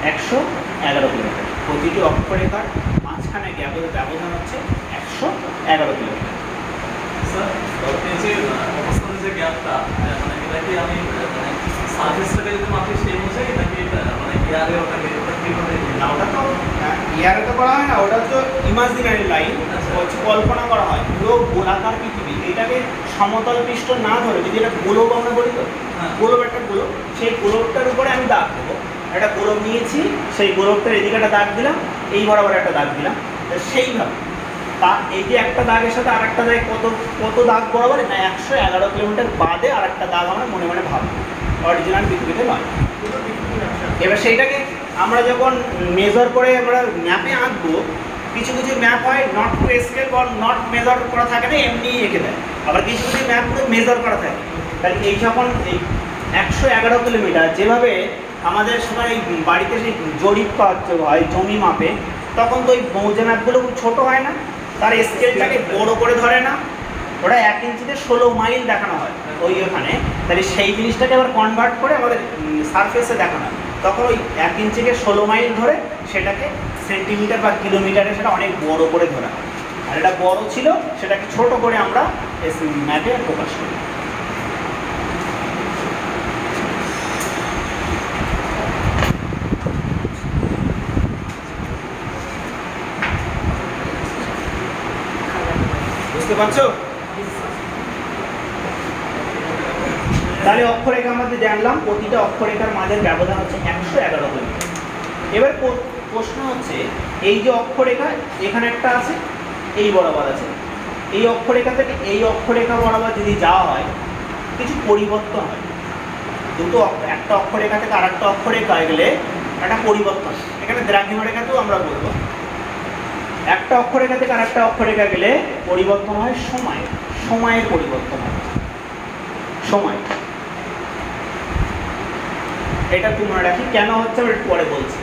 111 কিলোমিটার প্রতিটি অক্ষরেখার মাঝখানে গ্যাপের ব্যবধান হচ্ছে 111 কিলোমিটার। স্যার এই যে অবস্থানের যে গ্যাপটা মানে এটা কি আমি মানে সার্ভিসটাকে যদি মাপি সেই অনুযায়ী নাকি মানে এয়ারে ওটাকে ওটা কিভাবে না ওটা তো ইয়ারে তো করা হয় না, ওটা তো ইমাজিনারি লাইন, হচ্ছে কল্পনা করা হয় পুরো গোলাকার পৃথিবী। এটাকে সমতল পৃষ্ঠ না ধরে যদি এটা গোলক আমরা বলি তো, গোলক একটা গোলক, সেই গোলকটার উপরে আমি দাগ দেবো। একটা গোলক নিয়েছি, সেই গোলকটার এদিকে একটা দাগ দিলাম, এই বরাবর একটা দাগ দিলাম, সেইভাবে তা এই যে একটা দাগের সাথে আর একটা দাগ কত কত দাগ বরাবর না 111 কিলোমিটার বাদে আর একটা দাগ আমরা মনে মনে ভাববো, অরিজিনাল পৃথিবীতে নয়। এবার সেইটাকে আমরা যখন মেজার করে আমরা ম্যাপে আঁকবো, কিছু কিছু ম্যাপ হয় নট টু স্কেল বা নট মেজার করা থাকে না, এমনি এঁকে দেয়। আবার কিছু কিছু ম্যাপ পুরো মেজার করা থাকে। তাহলে এই যখন এই 111 কিলোমিটার যেভাবে আমাদের সময় এই বাড়িতে সেই জরিপ পাচ্ছে হয় জমি মাপে, তখন তো ওই মৌজা ম্যাপগুলো খুব ছোটো হয় না, তার স্কেলটাকে বড় করে ধরে না, ওটা 1 ইঞ্চিতে 16 মাইল দেখানো হয় ওই ওখানে। তাহলে সেই জিনিসটাকে আবার কনভার্ট করে আমাদের সারফেসে দেখানো হয়, তখন ওই 1 ইঞ্চিকে 16 মাইল ধরে সেটাকে সেন্টিমিটার বা কিলোমিটারে সেটা অনেক বড় করে ধরা হয়। আর এটা বড় ছিল সেটাকে ছোট করে আমরা ম্যাপে প্রকাশ করি। বুঝতে পারছো? তাহলে অক্ষরেখা আমাদের জানলাম, প্রতিটা অক্ষরেখার মাঝের ব্যবধান হচ্ছে 111 কিলোমিটার। এবার প্রশ্ন হচ্ছে, এই যে অক্ষরেখা এখানে একটা আছে, এই বরাবর আছে, এই অক্ষরেখা থেকে এই অক্ষরেখা বরাবর যদি যাওয়া হয় কিছু পরিবর্তন হয়। একটা অক্ষরেখা থেকে আর একটা অক্ষরেখায় গেলে একটা পরিবর্তন, এখানে দ্রাঘিমারেখাতেও আমরা বলবো। একটা অক্ষরেখা থেকে আর একটা অক্ষরেখা গেলে পরিবর্তন হয় সময়ের পরিবর্তন হয় সময়। এটা তুমি মনে রাখি কেন হচ্ছে আমি একটু পরে বলছি।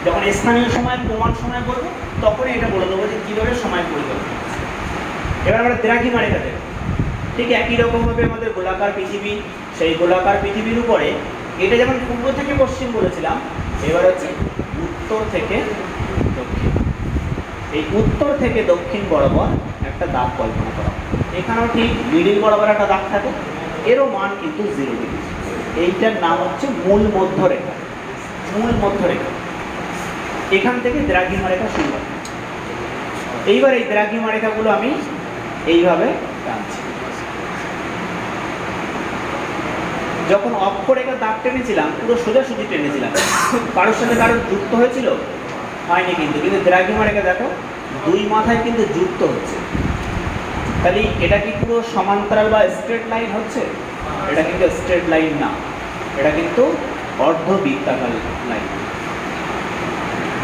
যখন স্থানীয় সময় প্রমাণ সময় বলবো তখনই এটা বলে দেবো যে কীভাবে সময় পরিবর্তন হচ্ছে। এবার আমরা দ্রাঘিমারেখা দেব, ঠিক একই রকমভাবে আমাদের গোলাকার পৃথিবী, সেই গোলাকার পৃথিবীর উপরে এটা যেমন পূর্ব থেকে পশ্চিম বলেছিলাম, এবার হচ্ছে উত্তর থেকে দক্ষিণ। এই উত্তর থেকে দক্ষিণ বরাবর একটা দাগ কল্পনা করা, এখানেও ঠিক মিডিল বরাবর একটা দাগ থাকে, এরও মান কিন্তু 0 ডিগ্রি। এইটার নাম হচ্ছে মূল মধ্যরেখা। মূল মধ্যরেখা এখান থেকে দ্রাঘিমারেখা শুরু হয়। এইবার এই দ্রাঘিমারেখাগুলো আমি এইভাবে টানছি। যখন অক্ষরেখা দাগ টেনেছিলাম পুরো সোজাসুজি টেনেছিলাম, কারোর সাথে কারোর যুক্ত হয়েছিল হয়নি, কিন্তু দ্রাঘিমারেখা দেখো 2 মাথায় কিন্তু যুক্ত হচ্ছে। তাহলে এটা কি পুরো সমান্তরাল বা স্ট্রেট লাইন হচ্ছে? এটা কিন্তু স্ট্রেট লাইন না, এটা কিন্তু অর্ধবৃত্তাকার লাইন।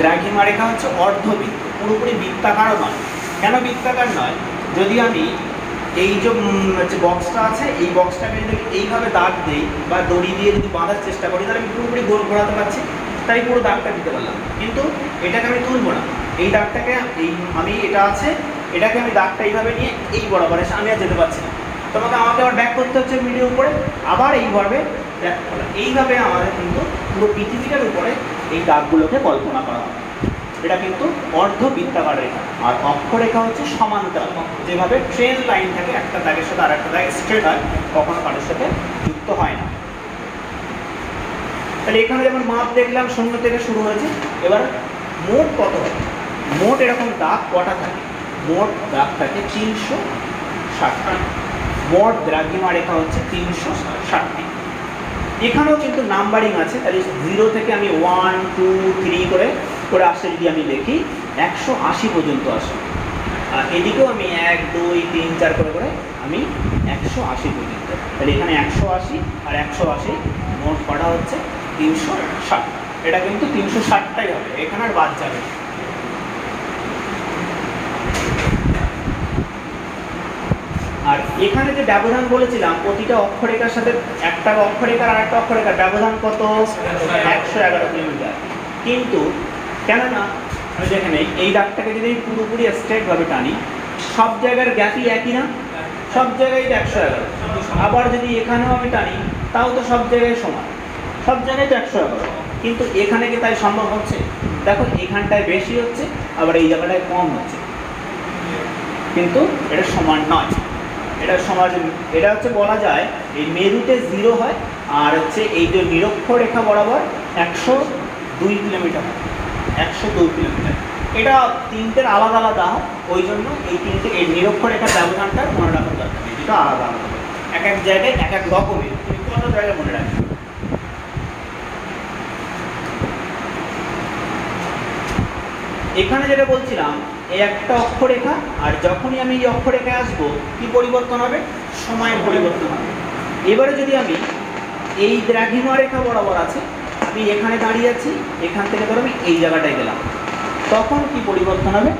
দ্রাঘিমারেখা হচ্ছে অর্ধবৃত্ত, পুরোপুরি বৃত্তাকারও নয়। কেন বৃত্তাকার নয়? যদি আমি এই যে বক্সটা আছে, এই বক্সটাকে যদি এইভাবে দাগ দিই বা দড়ি দিয়ে যদি বাঁধার চেষ্টা করি, তাহলে আমি পুরোপুরি গোল ঘোরাতে পারছি, তাই পুরো দাগটা দিতে পারলাম। কিন্তু এটাকে আমি তুলবো না, এই দাগটাকে আমি এটা আছে, এটাকে আমি দাগটা এইভাবে নিয়ে এই বরাবর এসে আমি আর যেতে পারছি না, তোমাকে আমাকে আবার ব্যাক করতে হচ্ছে ভিডিও উপরে, আবার এইভাবে ব্যাক করা। এইভাবে আমাদের কিন্তু পুরো পৃথিবীটার উপরে এই দাগগুলোকে কল্পনা করা হয়। এটা কিন্তু অর্ধবৃত্তাকার রেখা। আর অক্ষরেখা হচ্ছে সমান্তরাল, যেভাবে ট্রেন লাইন থাকে, একটা দাগের সাথে আর একটা দাগ স্ট্রেট হয়, কখনো কারোর সাথে যুক্ত হয় না। তাহলে এখানে যেমন মাপ দেখলাম 0 থেকে শুরু হয়েছে। এবার মোট কত হয়? মোট এরকম দাগ কটা থাকে? মোট দাগ থাকে 360টা। মোট দ্রাঘিমারেখা হচ্ছে 360টি। এখানেও কিন্তু নাম্বারিং আছে, তাহলে 0 থেকে আমি 1 2 3 করে আসে যদি আমি দেখি 180 পর্যন্ত আসে। আর এদিকেও আমি 1 2 3 4 করে আমি 180 পর্যন্ত। তাহলে এখানে 180 আর 180 মোট কটা হচ্ছে 360। এটা কিন্তু 360টাই হবে, এখানে আর বাদ যাবে। আর এখানে যে ব্যবধান বলেছিলাম, প্রতিটা অক্ষরেখার সাথে একটা অক্ষরেখার আর একটা অক্ষরেখার ব্যবধান কত? 111 কিলোমিটার। কিন্তু কেননা আমি দেখে নেই, এই দাগটাকে যদি পুরোপুরি স্ট্রেটভাবে টানি, সব জায়গার গ্যাপই একই না, সব জায়গায় 111। আবার যদি এখানেও আমি টানি, তাও তো সব জায়গায় সমান, সব জায়গায় তো 111। কিন্তু এখানে কি তাই সম্ভব হচ্ছে? দেখো এখানটায় বেশি হচ্ছে, আবার এই জায়গাটায় কম হচ্ছে, কিন্তু এটা সমান নয়। এটা সমাজ, এটা হচ্ছে বলা যায় এই মেরুতে 0 হয়, আর হচ্ছে এই যে নিরক্ষরেখা বরাবর 102 কিলোমিটার হয়, 102 কিলোমিটার। এটা তিনটের আলাদা আলাদা হয়, ওই জন্য এই তিনটে এই নিরক্ষরেখার ব্যবধানটা মনে রাখার দরকার নেই, যেটা আলাদা আলাদা এক এক জায়গায় এক এক রকমের, তুমি কত জায়গায় মনে রাখবে। এখানে যেটা বলছিলাম, এই একটা অক্ষরেখা, আর যখনই আমি এই অক্ষরেখায় আসবো কি পরিবর্তন হবে? সময়ের পরিবর্তন হবে। এবারে যদি আমি এই দ্রাঘিমা রেখা বরাবর আছে, আমি এখানে দাঁড়িয়ে আছি, এখান থেকে ধরো আমি এই জায়গাটায় গেলাম, তখন কি পরিবর্তন হবে?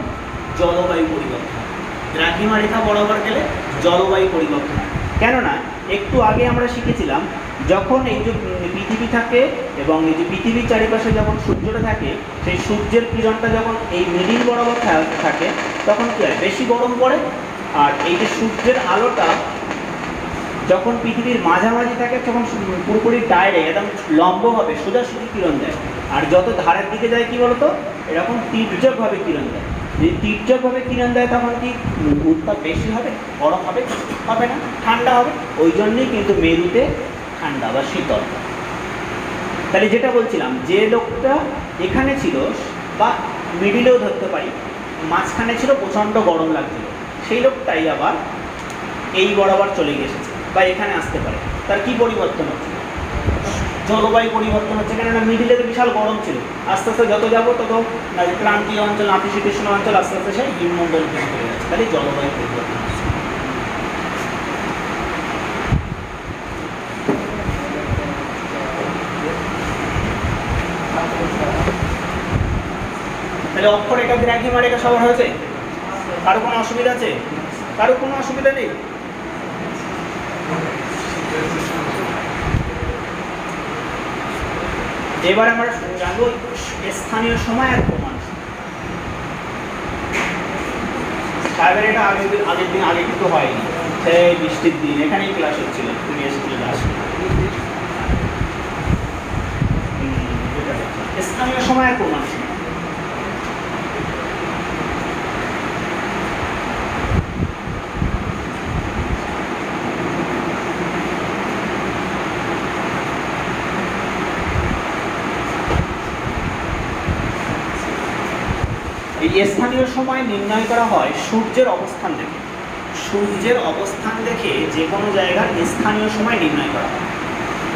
জলবায়ু পরিবর্তন হবে। দ্রাঘিমা রেখা বরাবর গেলে জলবায়ু পরিবর্তন হয়। কেননা একটু আগে আমরা শিখেছিলাম, যখন এই যে পৃথিবী থাকে এবং এই যে পৃথিবীর চারিপাশে যখন সূর্যটা থাকে, সেই সূর্যের কিরণটা যখন এই মিডিল বরাবর থাকে, তখন কী হয়? বেশি গরম পড়ে। আর এই যে সূর্যের আলোটা যখন পৃথিবীর মাঝামাঝি থাকে, তখন পুরোপুরি ডাইরেক্ট একদম লম্বভাবে সোজাসুজি কিরণ দেয়। আর যত ধারের দিকে যায় কি বলতো, এরকম তির্যকভাবে কিরণ দেয়। যদি তির্যকভাবে কিরণ দেয়, তখন কি উত্তাপ বেশি হবে? গরম হবে? হবে না, ঠান্ডা হবে। ওই জন্যই কিন্তু মেরুতে ঠান্ডা বা শীতল। তাহলে যেটা বলছিলাম, যে লোকটা এখানে ছিল বা মিডিলেও ধরতে পারি, মাঝখানে ছিল, প্রচণ্ড গরম লাগছিল, সেই লোকটাই আবার এই বরাবর চলে গিয়েছে বা এখানে আসতে পারে। তার কি পরিবর্তন হচ্ছে? জলবায়ু পরিবর্তন হচ্ছে। কেননা মিডিলে তো বিশাল গরম ছিল, আস্তে আস্তে যত যাবো তত ক্রান্তীয় অঞ্চল, নাতিশীতোষ্ণ অঞ্চল, আস্তে আস্তে সেই হিমমণ্ডল চলে যাচ্ছে। তাহলে জলবায়ু পরিবর্তন হচ্ছে। তাহলে অক্ষরেখা, দ্রাঘিমা রেখা সবার হয়েছে? কারো কোনো অসুবিধা আছে? কারো কোনো অসুবিধা নেই? এবার আমরা জানবো স্থানীয় সময় আর প্রমাণ। সাহেবের এটা আগের দিন আগে কিন্তু হয়নি, সেই বৃষ্টির দিন এখানেই ক্লাস হচ্ছিল, তুমি এসেছিলে ক্লাস। স্থানীয় সময় আর প্রমাণ। এই স্থানীয় সময় নির্ণয় করা হয় সূর্যের অবস্থান দেখে। সূর্যের অবস্থান দেখে যে কোনো জায়গার স্থানীয় সময় নির্ণয় করা হয়।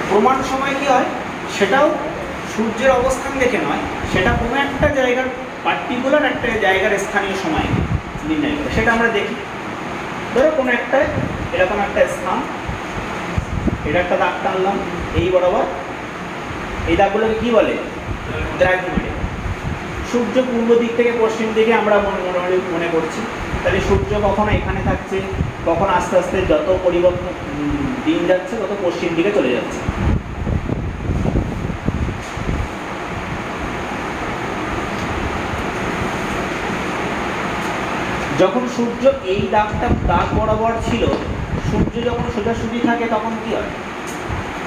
প্রমাণ সময় কি হয়? সেটাও সূর্যের অবস্থান দেখে নয়, সেটা কোনো একটা জায়গার পার্টিকুলার একটা জায়গার স্থানীয় সময় নির্ণয় করে। সেটা আমরা দেখি, ধরো কোনো একটা এরকম একটা স্থান, এটা একটা দাগ টানলাম এই বরাবর, এই দাগগুলোকে কী বলে? দ্রাঘিমা রেখা। সূর্য পূর্ব দিক থেকে পশ্চিম দিকে আমরা মনে করছি, তাহলে সূর্য কখনো এখানে থাকছে, কখন আস্তে আস্তে যত পরিবর্তন দিন যাচ্ছে তত পশ্চিম দিকে চলে যাচ্ছে। যখন সূর্য এই দাগ বরাবর ছিল, সূর্য যখন সোজাসুজি থাকে তখন কি হয়?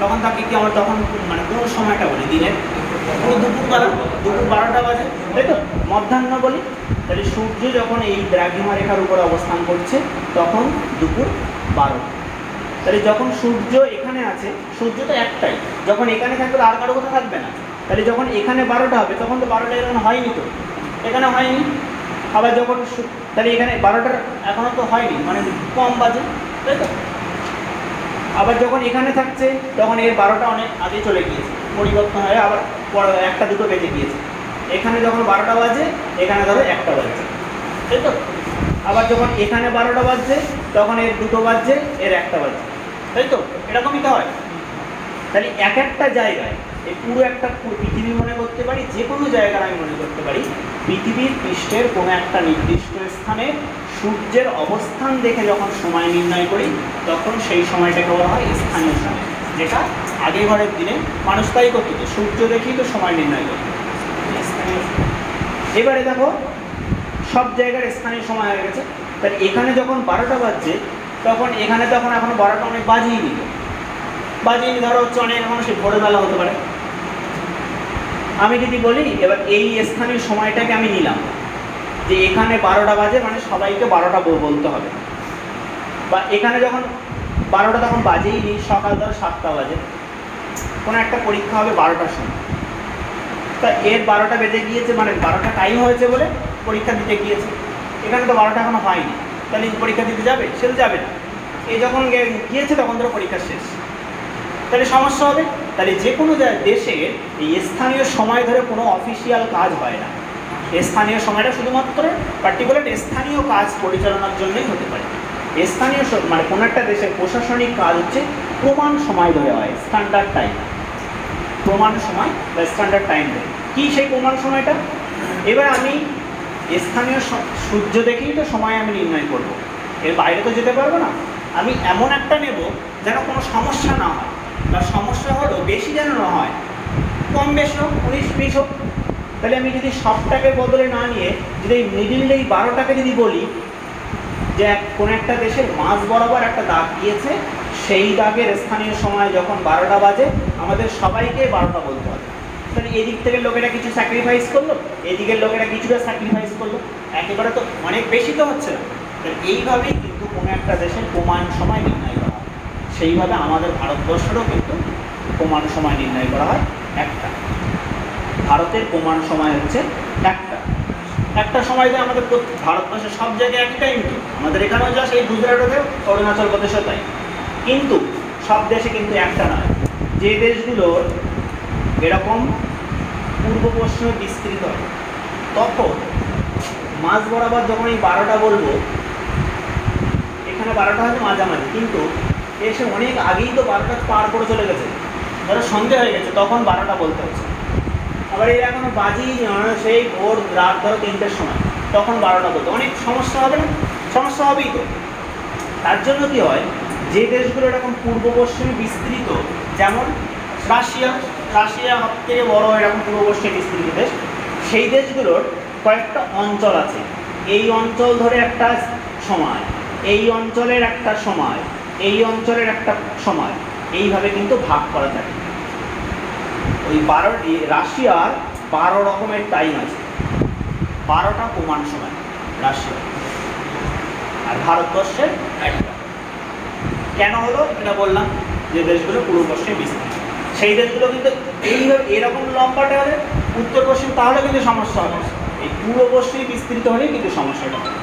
তখন তাকে কি আমরা তখন মানে কোন সময়টা বলি? দিনের দুপুর 12টা বাজে, তাই তো? মধ্যাহ্ন বলি। তাহলে সূর্য যখন এই দ্রাঘিমা রেখার উপরে অবস্থান করছে তখন দুপুর 12টা। তাহলে যখন সূর্য এখানে আছে, সূর্য তো একটাই, যখন এখানে থাকবে আর কারো কোথাও থাকবে না। তাহলে যখন এখানে 12টা হবে তখন তো 12টা এখানে হয়নি, তো এখানে হয়নি। আবার যখন তাহলে এখানে 12টার এখনও তো হয়নি, মানে কম বাজে, তাই তো? আবার যখন এখানে থাকছে তখন এর 12টা অনেক আগে চলে গিয়েছে, পরিবর্তন হয়ে আবার 1টা 2টো বেজে গিয়েছে। এখানে যখন 12টা বাজে, এখানে ধরো 1টা বাজছে, তাই তো? আবার যখন এখানে 12টা বাজছে তখন এর 2টো বাজছে, এর 1টা বাজছে, তাই তো? এরকমই তো হয়। তাহলে এক একটা জায়গায় এই পুরো একটা পৃথিবী মনে করতে পারি, যে কোনো জায়গার আমি মনে করতে পারি, পৃথিবীর পৃষ্ঠের কোনো একটা নির্দিষ্ট স্থানে সূর্যের অবস্থান দেখে যখন সময় নির্ণয় করি তখন সেই সময়টাকে বলা হয় স্থানীয় সময়, যেটা আগেকার দিনে মানুষ তাই করতো, সূর্য দেখেই তো সময় নির্ণয় করতো। এবারে দেখো সব জায়গার স্থানীয় সময় হয়ে গেছে। তাহলে এখানে যখন 12টা বাজছে তখন এখানে তখন এখনো 12টা অনেক বাজিয়ে নিল, ধরো হচ্ছে অনেক মানুষের ভোরবেলা হতে পারে। আমি যদি বলি এবার এই স্থানীয় সময়টাকে আমি নিলাম যে এখানে 12টা বাজে, মানে সবাইকে 12টা বলতে হবে। বা এখানে যখন 12টা তখন বাজেই নি, সকাল ধর 7টা বাজে, কোনো একটা পরীক্ষা হবে 12টার সময়, তা এর 12টা বেজে গিয়েছে মানে 12টা টাইম হয়েছে বলে পরীক্ষা দিতে গিয়েছে। এখানে তো 12টা এখনো হয়নি, তাহলে পরীক্ষা দিতে যাবে? সে তো যাবে না। এই যখন গিয়েছে তখন ধরো পরীক্ষা শেষ, তাহলে সমস্যা হবে। তাহলে যে কোনো দেশে এই স্থানীয় সময় ধরে কোনো অফিসিয়াল কাজ হয় না। স্থানীয় সময়টা শুধুমাত্র পার্টিকুলার স্থানীয় কাজ পরিচালনার জন্যই হতে পারে। স্থানীয় মানে কোনো একটা দেশের প্রশাসনিক কাজ হচ্ছে প্রমাণ সময় ধরে হয়, স্ট্যান্ডার্ড টাইম। প্রমাণ সময় বা স্ট্যান্ডার্ড টাইম ধরে কী সেই প্রমাণ সময়টা? এবার আমি স্থানীয় সূর্য দেখেই তো সময় আমি নির্ণয় করব, এর বাইরে তো যেতে পারবো না। আমি এমন একটা নেব যেন কোনো সমস্যা না হয়, বা সমস্যা হলেও বেশি যেন না হয়, কম বেশি হোক, 19-20 হোক। তাহলে আমি যদি সবটাকে বদলে না নিয়ে যদি এই মিডিল এই 12টাকে যদি বলি যে কোনো একটা দেশের মাঝ বরাবর একটা দাগ গিয়েছে, সেই দাগের স্থানীয় সময় যখন 12টা বাজে আমাদের সবাইকে 12টা বলতে হবে। তাহলে এদিক থেকে লোকেরা কিছু স্যাক্রিফাইস করলো, এদিকের লোকেরা কিছুটা স্যাক্রিফাইস করলো, একেবারে তো অনেক বেশি তো হচ্ছে না। তাহলে এইভাবেই কিন্তু কোনো একটা দেশের প্রমাণ সময় নির্ণয় করা হয়। সেইভাবে আমাদের ভারতবর্ষেরও কিন্তু প্রমাণ সময় নির্ণয় করা হয় একটা। ভারতের প্রমাণ সময় হচ্ছে একটা সময় দিয়ে আমাদের ভারতবর্ষের সব জায়গায় একই টাইম তো, আমাদের এখানেও যা সেই গুজরাটেও অরুণাচল প্রদেশেও তাই, কিন্তু সব দেশে কিন্তু একটা নয়। যে দেশগুলোর এরকম পূর্ব পশ্চিমে বিস্তৃত হয়, তখন মাঝ বরাবর যখন এই 12টা বলবো, এখানে 12টা হয়তো মাঝামাঝি, কিন্তু এসে অনেক আগেই তো 12টা পার করে চলে গেছে, ধরো সন্ধে হয়ে গেছে, তখন 12টা বলতে হচ্ছে। আবার এই এখনো বাজি সেই ভোর রাত ধরো 3টের সময়, তখন 12টা বলতে অনেক সমস্যা হবে না? সমস্যা হবেই তো। তার জন্য কি হয়, যে দেশগুলো এরকম পূর্ব পশ্চিমে বিস্তৃত, যেমন রাশিয়া সব থেকে বড় এরকম পূর্ব পশ্চিমে বিস্তৃত দেশ, সেই দেশগুলোর কয়েকটা অঞ্চল আছে। এই অঞ্চল ধরে একটা সময়, এই অঞ্চলের একটা সময়, এই অঞ্চলের একটা সময়, এইভাবে কিন্তু ভাগ করা থাকে। ওই রাশিয়ার 12 রকমের টাইম আছে, 12টা প্রমাণ সময় রাশিয়া, আর ভারতবর্ষের একটা। কেন হলো এটা বললাম, যে দেশগুলো পূর্ব পশ্চিমে বিস্তৃত, সেই দেশগুলো কিন্তু এইভাবে এরকম লম্বাটা হলে উত্তর পশ্চিম, তাহলে কিন্তু সমস্যা হবে। এই পূর্ব পশ্চিমে বিস্তৃত হলেই কিন্তু সমস্যাটা হবে।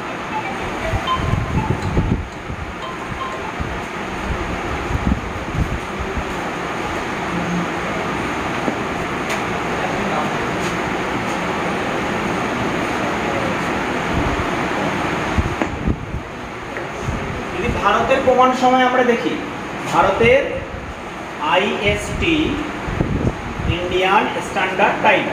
ভারতের প্রমাণ সময় আমরা দেখি, ভারতের IST ইন্ডিয়ান স্ট্যান্ডার্ড টাইম,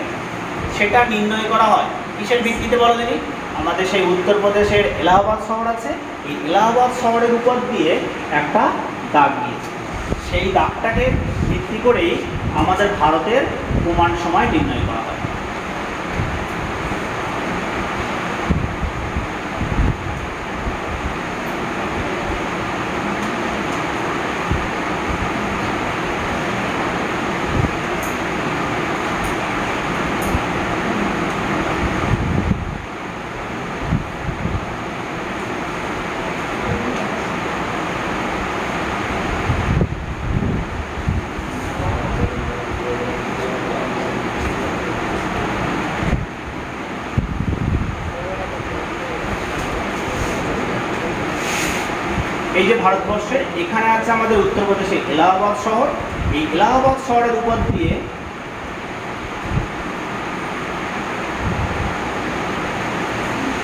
সেটা নির্ণয় করা হয় কিসের ভিত্তিতে বলো দেখি? আমাদের সেই উত্তরপ্রদেশের এলাহাবাদ শহর আছে, এই এলাহাবাদ শহরের উপর দিয়ে একটা দাগ গিয়েছে, সেই দাগটাকে ভিত্তি করেই আমাদের ভারতের প্রমাণ সময় নির্ণয় করা হয়। এই যে ভারতবর্ষের এখানে আছে আমাদের উত্তরপ্রদেশে এলাহাবাদ শহর, এই এলাহাবাদ শহরের উপর দিয়ে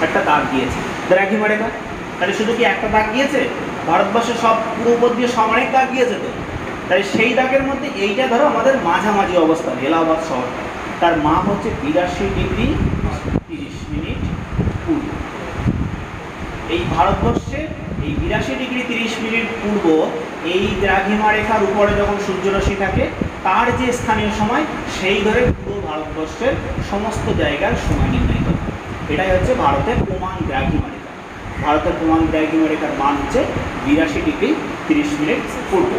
একটা দাগ গিয়েছে, দ্রাঘিমা রেখা। তাহলে শুধু কি একটা দাগ গিয়েছে? ভারতবর্ষের সব পুরো উপর দিয়ে সব অনেক দাগ গিয়েছে তো। তাই সেই দাগের মধ্যে এইটা ধরো আমাদের মাঝামাঝি অবস্থান এলাহাবাদ শহরটা, তার মাপ হচ্ছে 82 ডিগ্রি 30 মিনিট পূর্ব। এই ভারতবর্ষে এই 82 ডিগ্রি 30 মিনিট পূর্ব এই দ্রাঘিমা রেখার উপরে যখন সূর্যরশ্মি থাকে, তার যে স্থানীয় সময় সেই ধরে পুরো ভারতবর্ষের সমস্ত জায়গার সময় নির্ণয় করে। এটাই হচ্ছে ভারতের প্রমাণ দ্রাঘিমা রেখা। ভারতের প্রমাণ দ্রাঘিমা রেখার মান হচ্ছে 82 ডিগ্রি 30 মিনিট পূর্ব।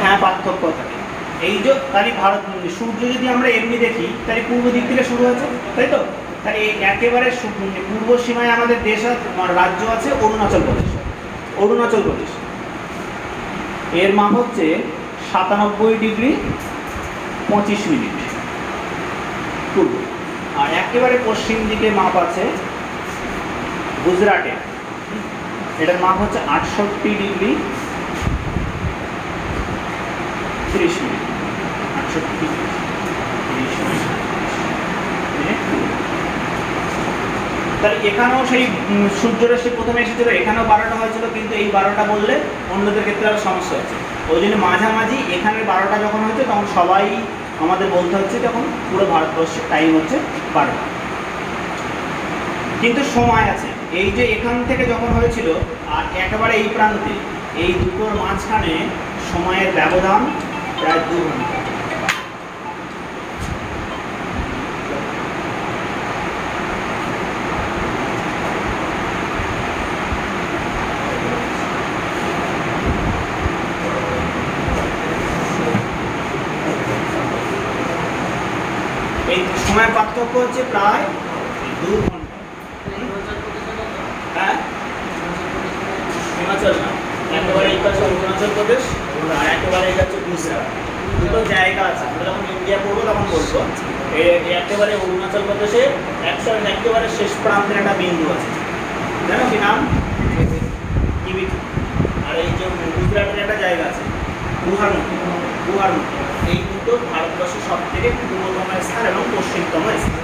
হ্যাঁ, পার্থক্য থাকে। এই যে তাহলে সূর্য যদি আমরা এমনি দেখি, তাহলে পূর্ব দিক থেকে শুরু হয়েছে, তাই তো? তাহলে এই একেবারে পূর্ব সীমায় আমাদের দেশ রাজ্য আছে অরুণাচল প্রদেশ। অরুণাচল প্রদেশ এর মাপ হচ্ছে 97°25' পূর্ব। আর একেবারে পশ্চিম দিকে মাপ আছে গুজরাটে, এটার মাপ হচ্ছে 68°30'। 68°30'। তাহলে এখানেও সেই সূর্যরশ্মি প্রথমে এসেছিল, এখানেও 12টা হয়েছিল, কিন্তু এই 12টা বললে অন্যদের ক্ষেত্রে আরও সমস্যা হচ্ছে। ওই জন্য মাঝামাঝি এখানে 12টা যখন হচ্ছে তখন সবাই আমাদের বলতে হচ্ছে তখন পুরো ভারতবর্ষের টাইম হচ্ছে 12টা, কিন্তু সময় আছে। এই যে এখান থেকে যখন হয়েছিল আর একেবারে এই প্রান্তে, এই দুটোর মাঝখানে সময়ের ব্যবধান প্রায় 2 ঘন্টা। এই সময়ের পার্থক্য হচ্ছে প্রায় 2 ঘন্টা। হ্যাঁ, হিমাচল না, একেবারে এই পাশে অরুণাচল প্রদেশ আর একেবারে এই হচ্ছে গুজরাট। দুটো জায়গা আছে, আমরা যখন ইন্ডিয়া পড়বো তখন বলবো একেবারে অরুণাচল প্রদেশে একেবারে শেষ প্রান্তের একটা বিন্দু আছে, জানো কি নাম? কিবিথু। আর এই যে গুজরাটের একটা জায়গা আছে গুহারমুখী। গুহারমুখী এই দুটো ভারতবর্ষের সব থেকে পূর্বতম স্থান এবং পশ্চিমতম স্থান।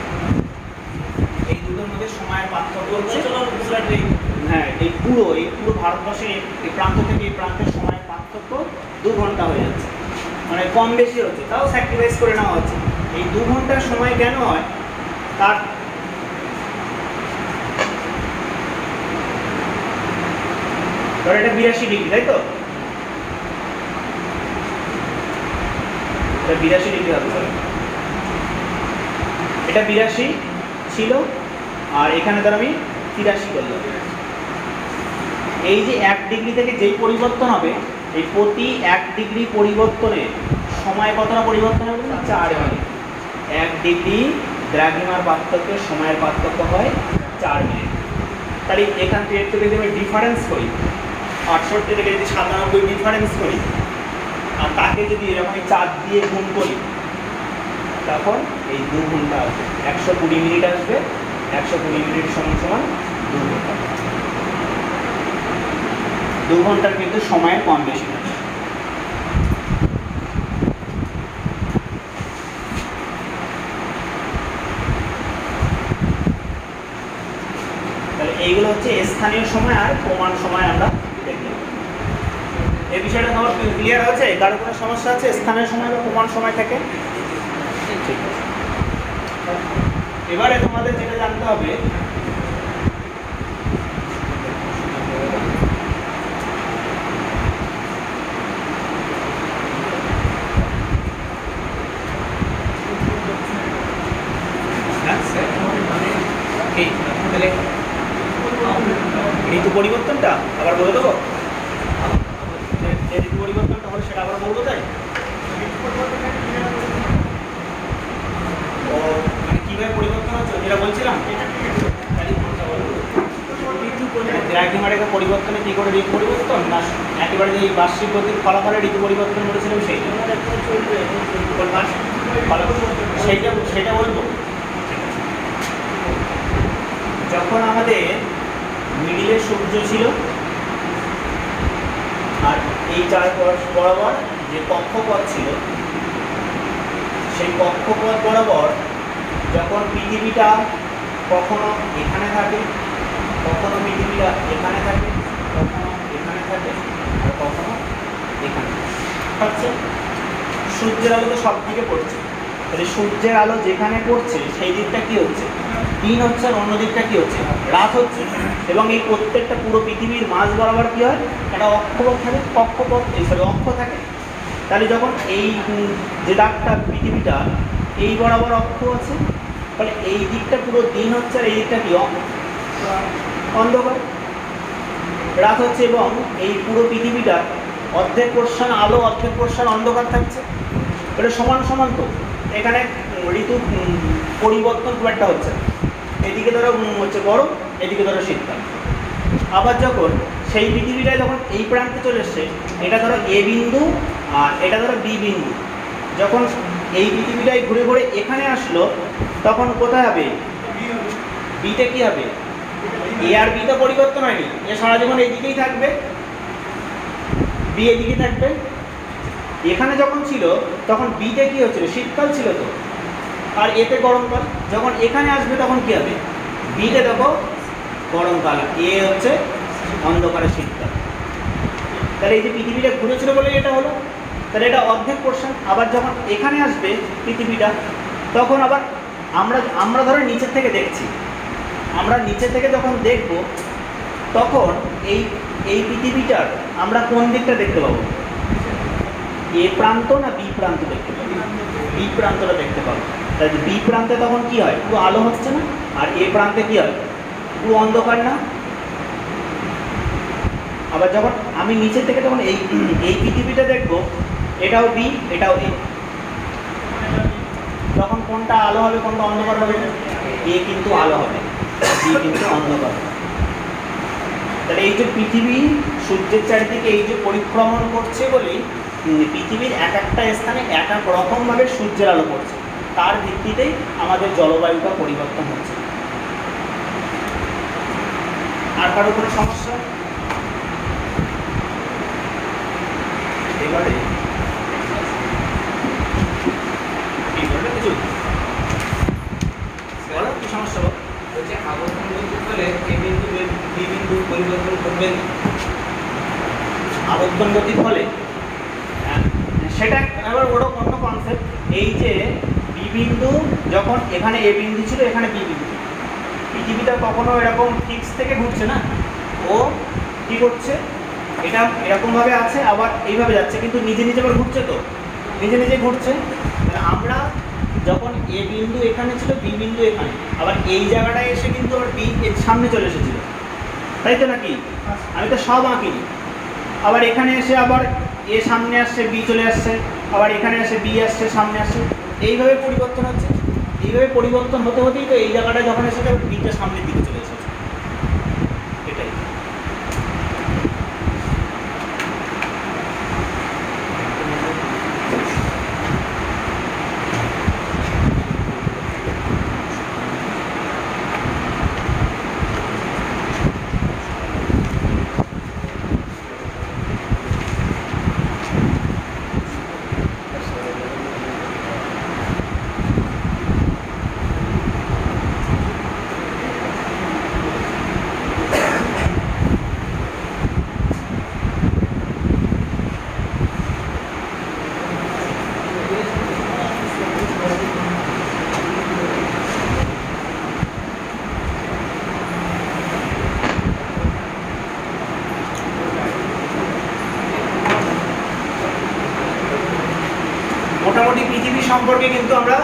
এই দুটোর মধ্যে সময়ের পার্থক্য হচ্ছে গুজরাটের, হ্যাঁ, এই পুরো ভারতবর্ষের এই প্রান্ত থেকে এই প্রান্তের সময়ের পার্থক্য 2 ঘন্টা হয়ে যাচ্ছে, মানে কম বেশি হচ্ছে, তাও স্যাক্রিফাইস করে নেওয়া হচ্ছে। এই 2 ঘন্টার সময় কেন হয় তার ধর এটা 82°, তাই তো? এটা 82° হবে, এটা 82 ছিল আর এখানে ধর আমি 83 করলাম। এই যে 1° থেকে যেই পরিবর্তন হবে, এই প্রতি 1° পরিবর্তনে সময় কতটা পরিবর্তন হবে? 4 মিনিট। 1° দ্রাঘিমার পার্থক্য সময়ের পার্থক্য হয় 4 মিনিট। তাহলে এখান থেকে যদি আমি ডিফারেন্স করি 68 থেকে যদি 97 ডিফারেন্স করি আর তাকে যদি এরকম 4 দিয়ে গুণ করি তখন এই 2 ঘন্টা আসবে, 120 মিনিট আসবে। 120 মিনিট সমান 2 ঘন্টা। 2 ঘন্টার কিন্তু সময় কম বেশি না। তাহলে এইগুলো হচ্ছে স্থানীয় সময় আর প্রমাণ সময় আমরা দেখলাম। এই বিষয়টা তোমার ক্লিয়ার হয়েছে? কারো কোনো সমস্যা আছে স্থানীয় সময় বা প্রমাণ সময় থেকে? ঠিক আছে, এবারে তোমাদের যেটা জানতে হবে ঋতু পরিবর্তনটা আবার বলে দেবো। যে ঋতু পরিবর্তনটা হলো সেটা আবার বলবো, তাই ও মানে কীভাবে পরিবর্তন হচ্ছে যেটা বলছিলাম। দ্রাঘিমার একটা পরিবর্তনে কী করে ঋতু পরিবর্তন না একেবারে যে বার্ষিক গতির ফলাফলে ঋতু পরিবর্তন করেছিলাম সেইটা বলবো। যখন আমাদের মিডিলে সূর্য ছিল আর এই চারপাশ বরাবর যে কক্ষপথ ছিল, সেই কক্ষপথ বরাবর যখন পৃথিবীটা কখনো এখানে থাকে, কখনো পৃথিবীটা এখানে থাকে, কখনো এখানে থাকে আর কখনো এখানে থাকছে, সূর্যের আলো তো সব দিকে পড়ছে। তাহলে সূর্যের আলো যেখানে পড়ছে সেই দিকটা কি হচ্ছে? দিন হচ্ছে, আর অন্য দিকটা কি হচ্ছে? রাত হচ্ছে। এবং এই প্রত্যেকটা পুরো পৃথিবীর মাঝ বরাবর কি হয়? একটা অক্ষপথ থাকে, কক্ষপথ অক্ষ থাকে। তাহলে যখন এই যে দাগটা পৃথিবীটা এই বরাবর অক্ষ আছে, তাহলে এই দিকটা পুরো দিন হচ্ছে আর এই দিকটা কি অন্ধকার, রাত হচ্ছে। এবং এই পুরো পৃথিবীটা অর্ধেক পোর্শন আলো অর্ধেক পোর্শন অন্ধকার থাকছে। এটা সমান সমান তো, এখানে ঋতু পরিবর্তন খুব একটা হচ্ছে। এদিকে ধরো হচ্ছে গরম, এদিকে ধরো শীতকাল। আবার যখন সেই পৃথিবীটায় যখন এই প্রান্তে চলে এসছে, এটা ধরো এ বিন্দু আর এটা ধরো বি বিন্দু, যখন এই পৃথিবীটায় ঘুরে ঘুরে এখানে আসলো, তখন কোথায় হবে? বিতে কি হবে? এ আর বি তো পরিবর্তন হয়নি, এ সারা জীবন এইদিকেই থাকবে, বি এদিকেই থাকবে। এখানে যখন ছিল তখন বিতে কি হচ্ছিল? শীতকাল ছিল তো, আর এতে গরমকাল। যখন এখানে আসবে তখন কি হবে? বিতে দেখো গরমকাল, এ হচ্ছে অন্ধকারে শীতকাল। তাহলে এই যে পৃথিবীটা ঘুরেছিল বলে এটা হলো, তাহলে এটা অর্ধেক পোর্শন। আবার যখন এখানে আসবে পৃথিবীটা, তখন আবার আমরা ধরো নিচের থেকে দেখছি, আমরা নিচে থেকে যখন দেখব, তখন এই পৃথিবীটার আমরা কোন দিকটা দেখতে পাবো? এ প্রান্ত না বি প্রান্ত দেখতে পাবো? বি প্রান্তটা দেখতে পাবো। তাই বি প্রান্তে তখন কি হয়? পুরো আলো হচ্ছে না, আর এ প্রান্তে কি হয়? পুরো অন্ধকার না। আবার যখন আমি নিচে থেকে তখন এই পৃথিবীটা দেখবো, এটাও বি, এটাও এ, তখন কোনটা আলো হবে, কোনটা অন্ধকার হবে? এ কিন্তু আলো হবে, বি কিন্তু অন্ধকার হবে। তাহলে এই যে পৃথিবী সূর্যের চারিদিকে এই যে পরিক্রমণ করছে বলেই পৃথিবীর এক একটা স্থানে এক এক রকমভাবে সূর্যের আলো পড়ছে, তার ভিত্তিতেই আমাদের জলবায়ুটা পরিবর্তন হচ্ছে। আর কারো কোনো সমস্যা? এবারে কিছু বলো, কি সমস্যা বলো? বলছে আবর্তন গতির ফলে এ বিন্দু বি বিন্দু পরিবর্তন করবেন। আবর্তন গতির ফলে সেটা এবার ওটা অন্য কনসেপ্ট। এই যে বি বিন্দু যখন এখানে এ বিন্দু ছিল, এখানে বি বিন্দু, পৃথিবীটা কখনো এরকম ফিক্স থেকে ঘুরছে না, ও কী করছে? এটা এরকমভাবে আছে, আবার এইভাবে যাচ্ছে, কিন্তু নিজে নিজে আবার ঘুরছে, তো নিজে নিজে ঘুরছে। আমরা যখন এ বিন্দু এখানে ছিল, বি বিন্দু এখানে, আবার এই জায়গাটায় এসে কিন্তু আবার বি এর সামনে চলে এসেছিল, তাই তো নাকি? আমি তো সব আঁকিনি। আবার এখানে এসে আবার এ সামনে আসছে, বি চলে আসছে, আবার এখানে এসে বি আসছে, সামনে আসছে, এইভাবে পরিবর্তন হচ্ছে। এইভাবে পরিবর্তন হতে হতেই তো এই জায়গাটা যখন এসেছে, বিটা সামনের দিকে চলে এসেছে, এটাই। মোটামুটি পৃথিবী সম্পর্কে কিন্তু আমরা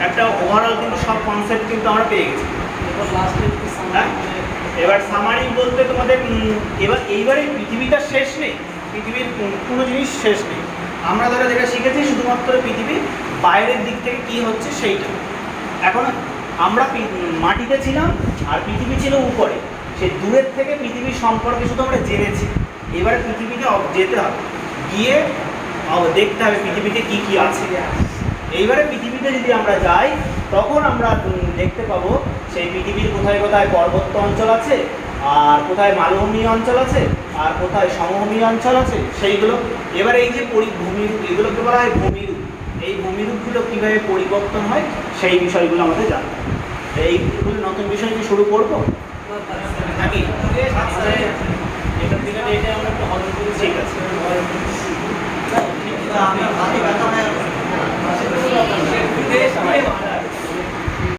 একটা ওভারঅল কিন্তু সব কনসেপ্ট কিন্তু আমরা পেয়ে গেছি। এবার লাস্টে হ্যাঁ, এবার সামারি বলতে তোমাদের এইবারে পৃথিবীটা শেষ নেই, পৃথিবীর কোনো জিনিস শেষ নেই। আমরা ধরো যেটা শিখেছি শুধুমাত্র পৃথিবীর বাইরের দিক থেকে কি হচ্ছে সেইটা। এখন আমরা মাটিতে ছিলাম আর পৃথিবী ছিল উপরে, সেই দূরের থেকে পৃথিবীর সম্পর্কে শুধু আমরা জেনেছি। এবারে পৃথিবীতে যেতে হবে, গিয়ে দেখতে হবে পৃথিবীতে কি কি আছে। এইবারে পৃথিবীতে যদি আমরা যাই, তখন আমরা দেখতে পাবো সেই পৃথিবীর কোথায় কোথায় পর্বত অঞ্চল আছে, আর কোথায় মালভূমি অঞ্চল আছে, আর কোথায় সমভূমি অঞ্চল আছে, সেইগুলো। এবার এই যে ভূমিরূপ, এগুলোকে বলা হয় ভূমিরূপ। এই ভূমিরূপগুলো কীভাবে পরিবর্তন হয় সেই বিষয়গুলো আমাদের জানতে হবে। এইগুলো নতুন বিষয় কি শুরু করবো নাকি? এখান থেকে আমরা একটু হল ঠিক আছে। আমি